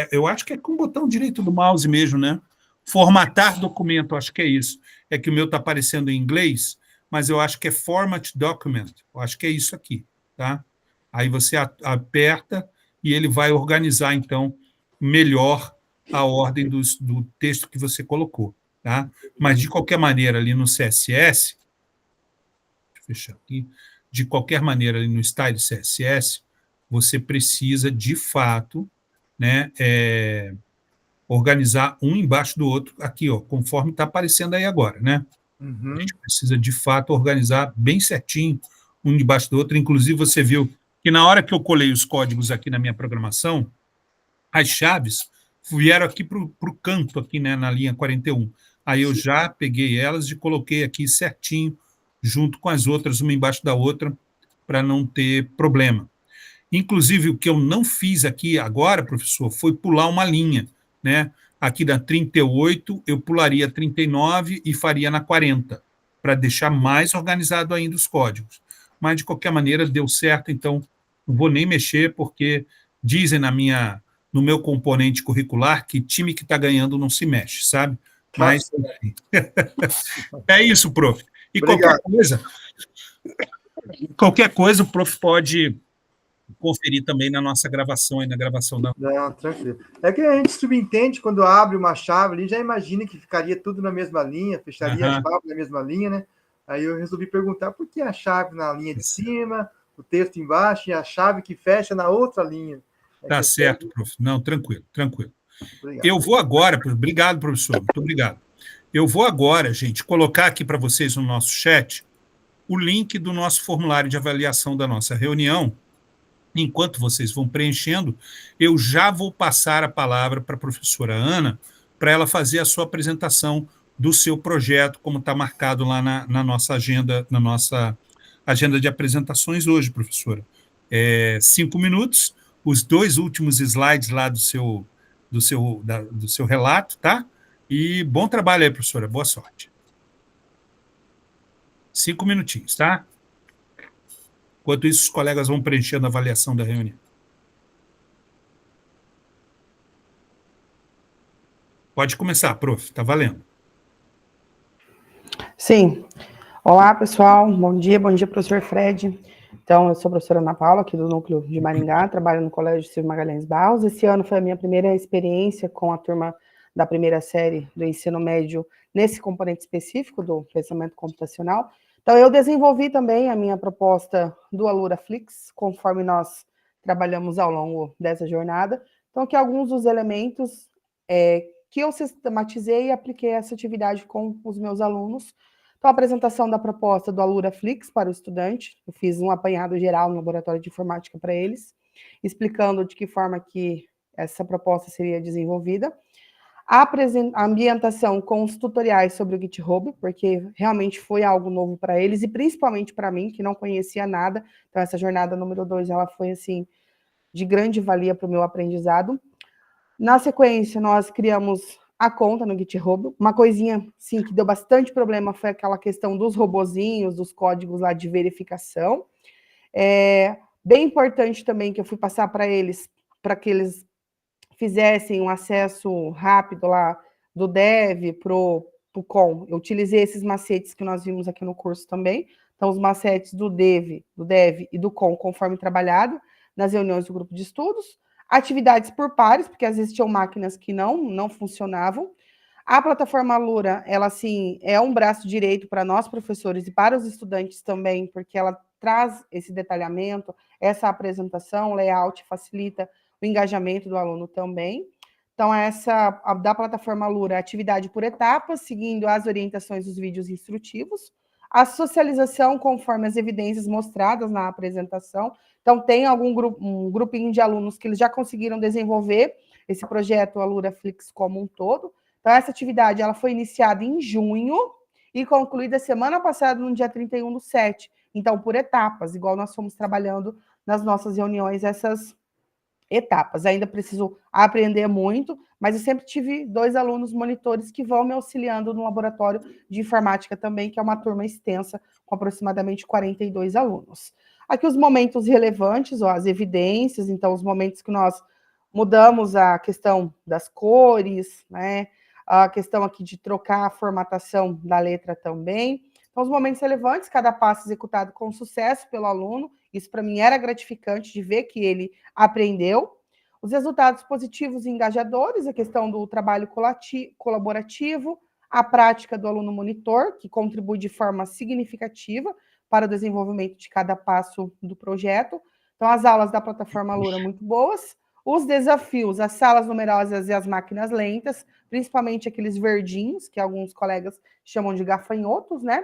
Eu acho que é com o botão direito do mouse mesmo, né? Formatar documento, acho que é isso. É que o meu está aparecendo em inglês, mas eu acho que é Format Document. Eu acho que é isso aqui, tá? Aí você aperta e ele vai organizar, então, melhor a ordem do texto que você colocou, tá? Mas, de qualquer maneira, ali no CSS, deixa eu fechar aqui, de qualquer maneira, ali no Style CSS, você precisa, de fato, né, organizar um embaixo do outro, aqui, ó, conforme está aparecendo aí agora, né? A gente precisa, de fato, organizar bem certinho, um debaixo do outro. Inclusive, você viu que na hora que eu colei os códigos aqui na minha programação, as chaves vieram aqui para o canto, aqui, né, na linha 41. Aí eu já peguei elas e coloquei aqui certinho, junto com as outras, uma embaixo da outra, para não ter problema. Inclusive, o que eu não fiz aqui agora, professor, foi pular uma linha, né? Aqui da 38, eu pularia 39 e faria na 40, para deixar mais organizado ainda os códigos. Mas, de qualquer maneira, deu certo, então não vou nem mexer, porque dizem no meu componente curricular que time que está ganhando não se mexe, sabe? Mas, enfim. É isso, prof. E Obrigado. qualquer coisa, o prof pode conferir também na nossa gravação e na gravação da... Não, tranquilo. É que a gente subentende quando abre uma chave ali, já imagina que ficaria tudo na mesma linha, fecharia a chave na mesma linha, né? Aí eu resolvi perguntar por que a chave na linha de cima, o texto embaixo e a chave que fecha na outra linha. Tá certo, prof. Não, tranquilo, tranquilo. Obrigado. Eu vou agora, obrigado, professor, muito obrigado. Eu vou agora, gente, colocar aqui para vocês no nosso chat o link do nosso formulário de avaliação da nossa reunião. Enquanto vocês vão preenchendo, eu já vou passar a palavra para a professora Ana, para ela fazer a sua apresentação do seu projeto, como está marcado lá na nossa agenda de apresentações hoje, professora. 5 minutos, os 2 últimos slides lá do seu relato, tá? E bom trabalho aí, professora, boa sorte. 5 minutinhos, tá? Enquanto isso, os colegas vão preenchendo a avaliação da reunião. Pode começar, prof. Está valendo. Sim. Olá, pessoal. Bom dia, professor Fred. Então, eu sou a professora Ana Paula, aqui do Núcleo de Maringá, trabalho no Colégio Silvio Magalhães Barros. Esse ano foi a minha primeira experiência com a turma da primeira série do ensino médio nesse componente específico do pensamento computacional. Então, eu desenvolvi também a minha proposta do AluraFlix, conforme nós trabalhamos ao longo dessa jornada. Então, aqui alguns dos elementos que eu sistematizei e apliquei essa atividade com os meus alunos. Então, a apresentação da proposta do AluraFlix para o estudante. Eu fiz um apanhado geral no laboratório de informática para eles, explicando de que forma que essa proposta seria desenvolvida. A ambientação com os tutoriais sobre o GitHub, porque realmente foi algo novo para eles, e principalmente para mim, que não conhecia nada. Então, essa jornada número 2, ela foi, assim, de grande valia para o meu aprendizado. Na sequência, nós criamos a conta no GitHub. Uma coisinha, sim, que deu bastante problema foi aquela questão dos robozinhos, dos códigos lá de verificação. Bem importante também que eu fui passar para eles, para que eles fizessem um acesso rápido lá do dev para o com. Eu utilizei esses macetes que nós vimos aqui no curso também. Então, os macetes do dev e do com, conforme trabalhado nas reuniões do grupo de estudos. Atividades por pares, porque às vezes tinham máquinas que não funcionavam. A plataforma Alura, ela, assim, é um braço direito para nós, professores, e para os estudantes também, porque ela traz esse detalhamento, essa apresentação, layout, facilita o engajamento do aluno também. Então, da plataforma Alura, atividade por etapas, seguindo as orientações dos vídeos instrutivos. A socialização conforme as evidências mostradas na apresentação. Então, tem um grupinho de alunos que eles já conseguiram desenvolver esse projeto AluraFlix como um todo. Então, essa atividade ela foi iniciada em junho e concluída semana passada, no dia 31/7. Então, por etapas, igual nós fomos trabalhando nas nossas reuniões, etapas. Ainda preciso aprender muito, mas eu sempre tive 2 alunos monitores que vão me auxiliando no laboratório de informática também, que é uma turma extensa, com aproximadamente 42 alunos. Aqui os momentos relevantes, ó, as evidências, então os momentos que nós mudamos a questão das cores, né? A questão aqui de trocar a formatação da letra também. Então, os momentos relevantes, cada passo executado com sucesso pelo aluno, isso para mim era gratificante de ver que ele aprendeu. Os resultados positivos e engajadores, a questão do trabalho colaborativo, a prática do aluno monitor, que contribui de forma significativa para o desenvolvimento de cada passo do projeto. Então, as aulas da plataforma Alura muito boas. Os desafios, as salas numerosas e as máquinas lentas, principalmente aqueles verdinhos, que alguns colegas chamam de gafanhotos, né?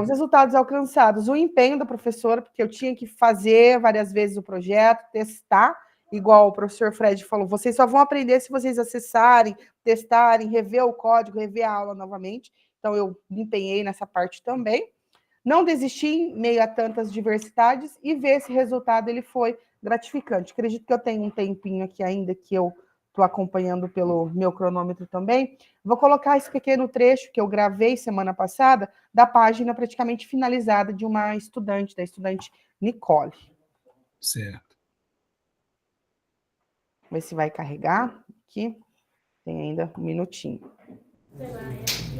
Os resultados alcançados, o empenho da professora, porque eu tinha que fazer várias vezes o projeto, testar, igual o professor Fred falou, vocês só vão aprender se vocês acessarem, testarem, rever o código, rever a aula novamente. Então, eu me empenhei nessa parte também. Não desisti em meio a tantas diversidades e ver esse resultado, ele foi gratificante. Acredito que eu tenho um tempinho aqui ainda que eu estou acompanhando pelo meu cronômetro também. Vou colocar esse pequeno trecho que eu gravei semana passada da página praticamente finalizada de uma estudante, da estudante Nicole. Certo. Ver se vai carregar aqui. Tem ainda um minutinho.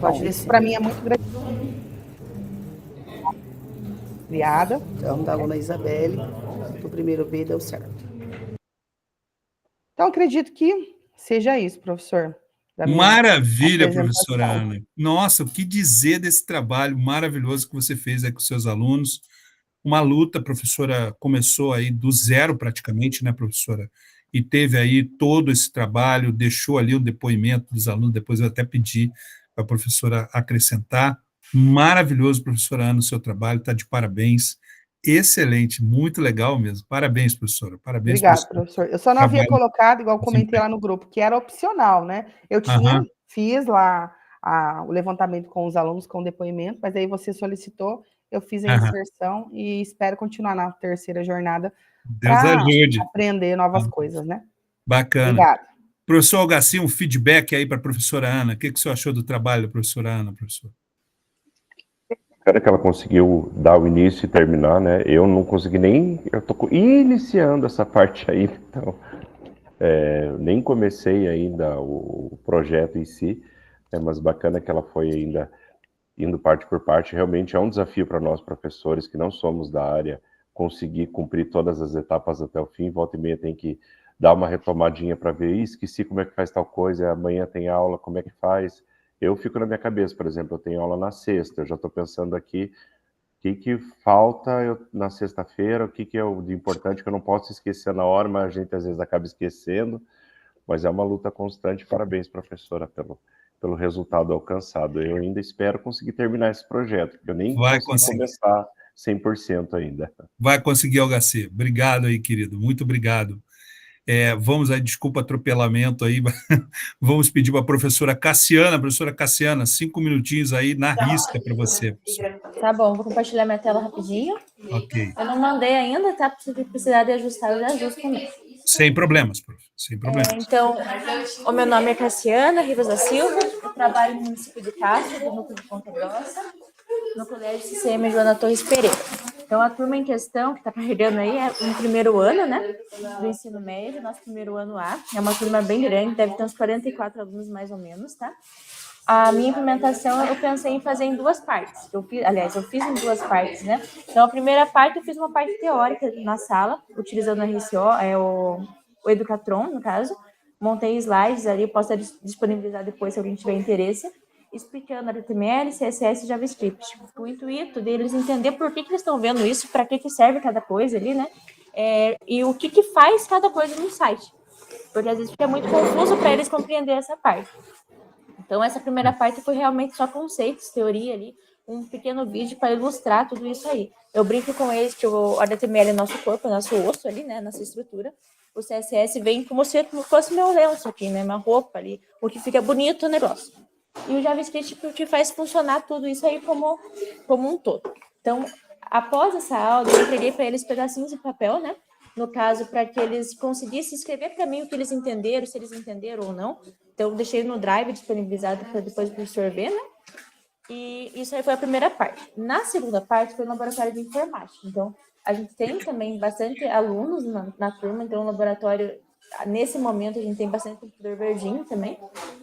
Bom, isso para mim é muito gratificante. Obrigada. Então, da aluna Isabelle, do primeiro B deu certo. Então, acredito que seja isso, professor. Maravilha, professora Ana. Nossa, o que dizer desse trabalho maravilhoso que você fez aí com seus alunos? Uma luta, a professora começou aí do zero praticamente, né, professora? E teve aí todo esse trabalho, deixou ali o depoimento dos alunos, depois eu até pedi para a professora acrescentar. Maravilhoso, professora Ana, o seu trabalho, está de parabéns. Excelente, muito legal mesmo. Parabéns, professora. Parabéns. Obrigada, professor. Eu só não havia colocado, igual comentei lá no grupo, que era opcional, né? Eu fiz lá o levantamento com os alunos, com o depoimento, mas aí você solicitou, eu fiz a inserção e espero continuar na terceira jornada para aprender novas coisas, né? Bacana. Obrigada. Professor Algaci, um feedback aí para a professora Ana. O que você achou do trabalho da professora Ana, professor? Cara, que ela conseguiu dar o início e terminar, né? Eu não consegui nem... Eu estou iniciando essa parte aí, então... nem comecei ainda o projeto em si, mas bacana que ela foi ainda indo parte por parte. Realmente é um desafio para nós, professores, que não somos da área, conseguir cumprir todas as etapas até o fim. Volta e meia tem que dar uma retomadinha para ver, esqueci como é que faz tal coisa, amanhã tem aula, como é que faz... Eu fico na minha cabeça, por exemplo, eu tenho aula na sexta, eu já estou pensando aqui o que falta na sexta-feira, o que é o de importante que eu não posso esquecer na hora, mas a gente às vezes acaba esquecendo, mas é uma luta constante. Parabéns, professora, pelo resultado alcançado. Eu ainda espero conseguir terminar esse projeto, porque eu nem consegui começar 100% ainda. Vai conseguir, Algaci. Obrigado aí, querido, muito obrigado. Vamos aí, desculpa atropelamento aí, vamos pedir para a professora Cassiana. Professora Cassiana, 5 minutinhos aí na risca para você. Professora. Tá bom, vou compartilhar minha tela rapidinho. Ok. Eu não mandei ainda, tá? Se precisar de ajustar, eu já ajusto também. Sem problemas, prof. Sem problemas. Então, o meu nome é Cassiana Rivas da Silva, eu trabalho no município de Castro, do núcleo de Ponta Grossa, no Colégio CCM Joana Torres Pereira. Então, a turma em questão, que está carregando aí, é um primeiro ano, né, do ensino médio, nosso primeiro ano A. É uma turma bem grande, deve ter uns 44 alunos mais ou menos, tá? A minha implementação, eu pensei em fazer em 2 partes. Eu fiz em 2 partes, né? Então, a primeira parte, eu fiz uma parte teórica na sala, utilizando a RCO, o Educatron, no caso. Montei slides ali, posso disponibilizar depois, se alguém tiver interesse, explicando HTML, CSS e JavaScript. O intuito deles entender por que eles estão vendo isso, para que serve cada coisa ali, né? E o que faz cada coisa no site. Porque às vezes fica muito confuso para eles compreender essa parte. Então, essa primeira parte foi realmente só conceitos, teoria ali, um pequeno vídeo para ilustrar tudo isso aí. Eu brinco com eles que o HTML é nosso corpo, é nosso osso ali, né? Nossa estrutura. O CSS vem como se fosse meu lenço aqui, né? Minha roupa ali, o que fica bonito o negócio. E o JavaScript que faz funcionar tudo isso aí como um todo. Então, após essa aula, eu entreguei para eles pedacinhos de papel, né? no caso, para que eles conseguissem escrever para mim o que eles entenderam, se eles entenderam ou não. Então, eu deixei no Drive disponibilizado para depois o professor ver, né? E isso aí foi a primeira parte. Na segunda parte, foi o laboratório de informática. Então, a gente tem também bastante alunos na turma, então o laboratório, nesse momento, a gente tem bastante computador verdinho também,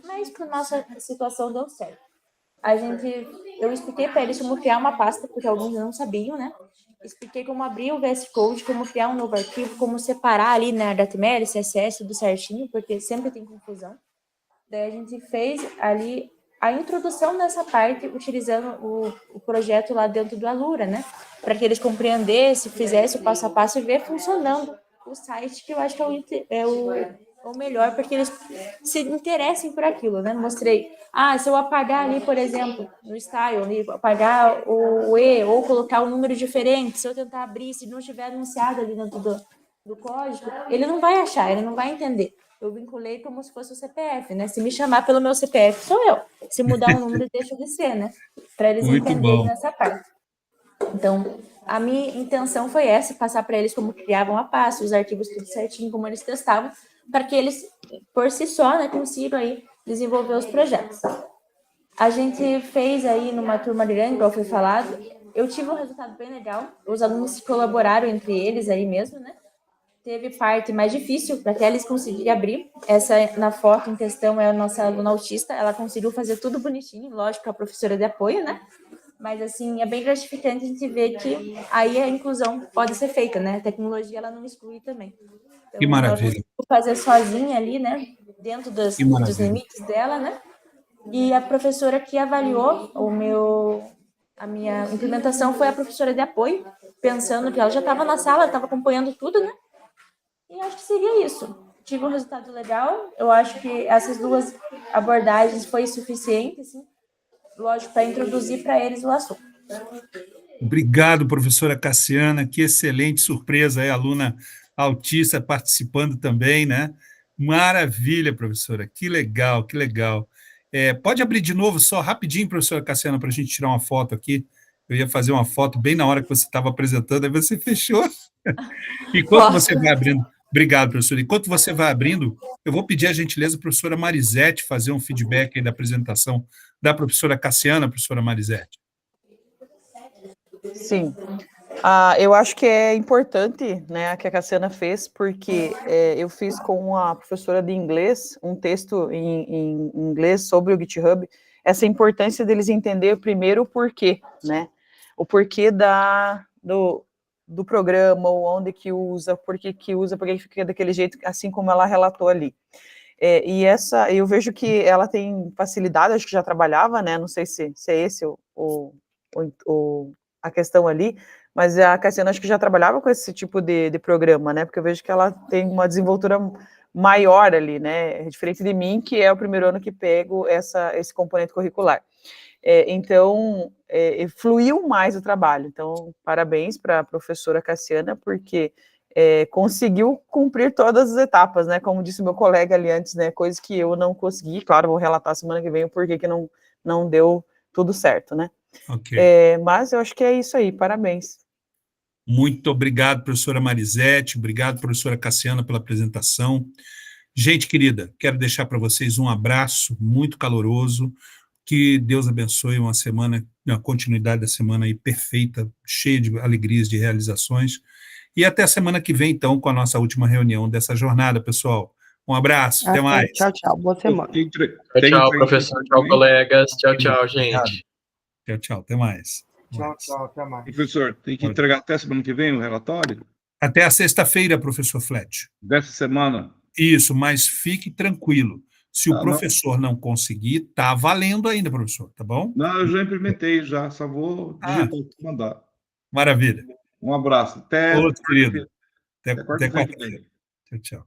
mas para nossa situação deu certo. Eu expliquei para eles como criar uma pasta, porque alguns não sabiam, né? Expliquei como abrir o VS Code, como criar um novo arquivo, como separar ali, né, HTML, CSS, tudo certinho, porque sempre tem confusão. Daí a gente fez ali a introdução nessa parte, utilizando o projeto lá dentro do Alura, né? Para que eles compreendessem, fizessem o passo a passo e ver funcionando o site, que eu acho que é o melhor, porque eles se interessem por aquilo, né? Mostrei, se eu apagar ali, por exemplo, no style, ali, apagar o E, ou colocar um número diferente, se eu tentar abrir, se não estiver anunciado ali dentro do código, ele não vai achar, ele não vai entender. Eu vinculei como se fosse o CPF, né? Se me chamar pelo meu CPF, sou eu. Se mudar o número, deixa de ser, né? Para eles Muito entenderem bom. essa parte. Então, a minha intenção foi essa, passar para eles como criavam a pasta, os arquivos tudo certinho, como eles testavam, para que eles, por si só, né, consigam aí desenvolver os projetos. A gente fez aí numa turma grande, igual foi falado, eu tive um resultado bem legal, os alunos colaboraram entre eles aí mesmo, né? Teve parte mais difícil para até eles conseguirem abrir. Essa, na foto em questão, é a nossa aluna autista. Ela conseguiu fazer tudo bonitinho, lógico, a professora de apoio, né? Mas, assim, é bem gratificante a gente ver que aí a inclusão pode ser feita, né? A tecnologia, ela não exclui também. Então, Que ela maravilha. conseguiu fazer sozinha ali, né? Dentro dos limites dela, né? E a professora que avaliou a minha implementação foi a professora de apoio, pensando que ela já estava na sala, estava acompanhando tudo, né? E acho que seria isso. Tive um resultado legal. Eu acho que essas duas abordagens foi suficiente, assim, lógico, para introduzir para eles o assunto. Obrigado, professora Cassiana. Que excelente surpresa aí, aluna autista participando também, né? Maravilha, professora. Que legal, que legal. Pode abrir de novo, só rapidinho, professora Cassiana, para a gente tirar uma foto aqui. Eu ia fazer uma foto bem na hora que você estava apresentando, aí você fechou. Enquanto você vai abrindo, obrigado, professora. Enquanto você vai abrindo, eu vou pedir a gentileza da professora Marisete fazer um feedback aí da apresentação da professora Cassiana, professora Marisete. Sim. Eu acho que é importante, né, que a Cassiana fez, porque eu fiz com a professora de inglês um texto em inglês sobre o GitHub, essa importância deles entender primeiro o porquê, né? O porquê do programa, onde que usa, por que usa, por que fica daquele jeito, assim como ela relatou ali. E eu vejo que ela tem facilidade, acho que já trabalhava, né? Não sei se é esse a questão ali, mas a Cassiana acho que já trabalhava com esse tipo de programa, né? Porque eu vejo que ela tem uma desenvoltura maior ali, né? Diferente de mim, que é o primeiro ano que pego esse componente curricular. Então, fluiu mais o trabalho. Então, parabéns para a professora Cassiana, porque conseguiu cumprir todas as etapas, né? Como disse meu colega ali antes, né? Coisas que eu não consegui. Claro, vou relatar semana que vem o porquê que não deu tudo certo, né? Ok. Mas eu acho que é isso aí, parabéns. Muito obrigado, professora Marisete, obrigado, professora Cassiana, pela apresentação. Gente querida, quero deixar para vocês um abraço muito caloroso, que Deus abençoe uma semana, uma continuidade da semana aí perfeita, cheia de alegrias, de realizações, e até a semana que vem, então, com a nossa última reunião dessa jornada, pessoal. Um abraço, até mais. Tchau, tchau, boa semana. Tchau, professor, tchau, colegas, tchau, gente. Tchau, até mais. Tchau, até mais. Professor, tem que entregar até semana que vem o relatório? Até a sexta-feira, professor Flet. Dessa semana? Isso, mas fique tranquilo. Se o professor não conseguir, tá valendo ainda, professor, tá bom? Não, eu já implementei, só vou digitar e mandar. Maravilha. Um abraço. Até outro querido. Até quarta-feira. Tchau.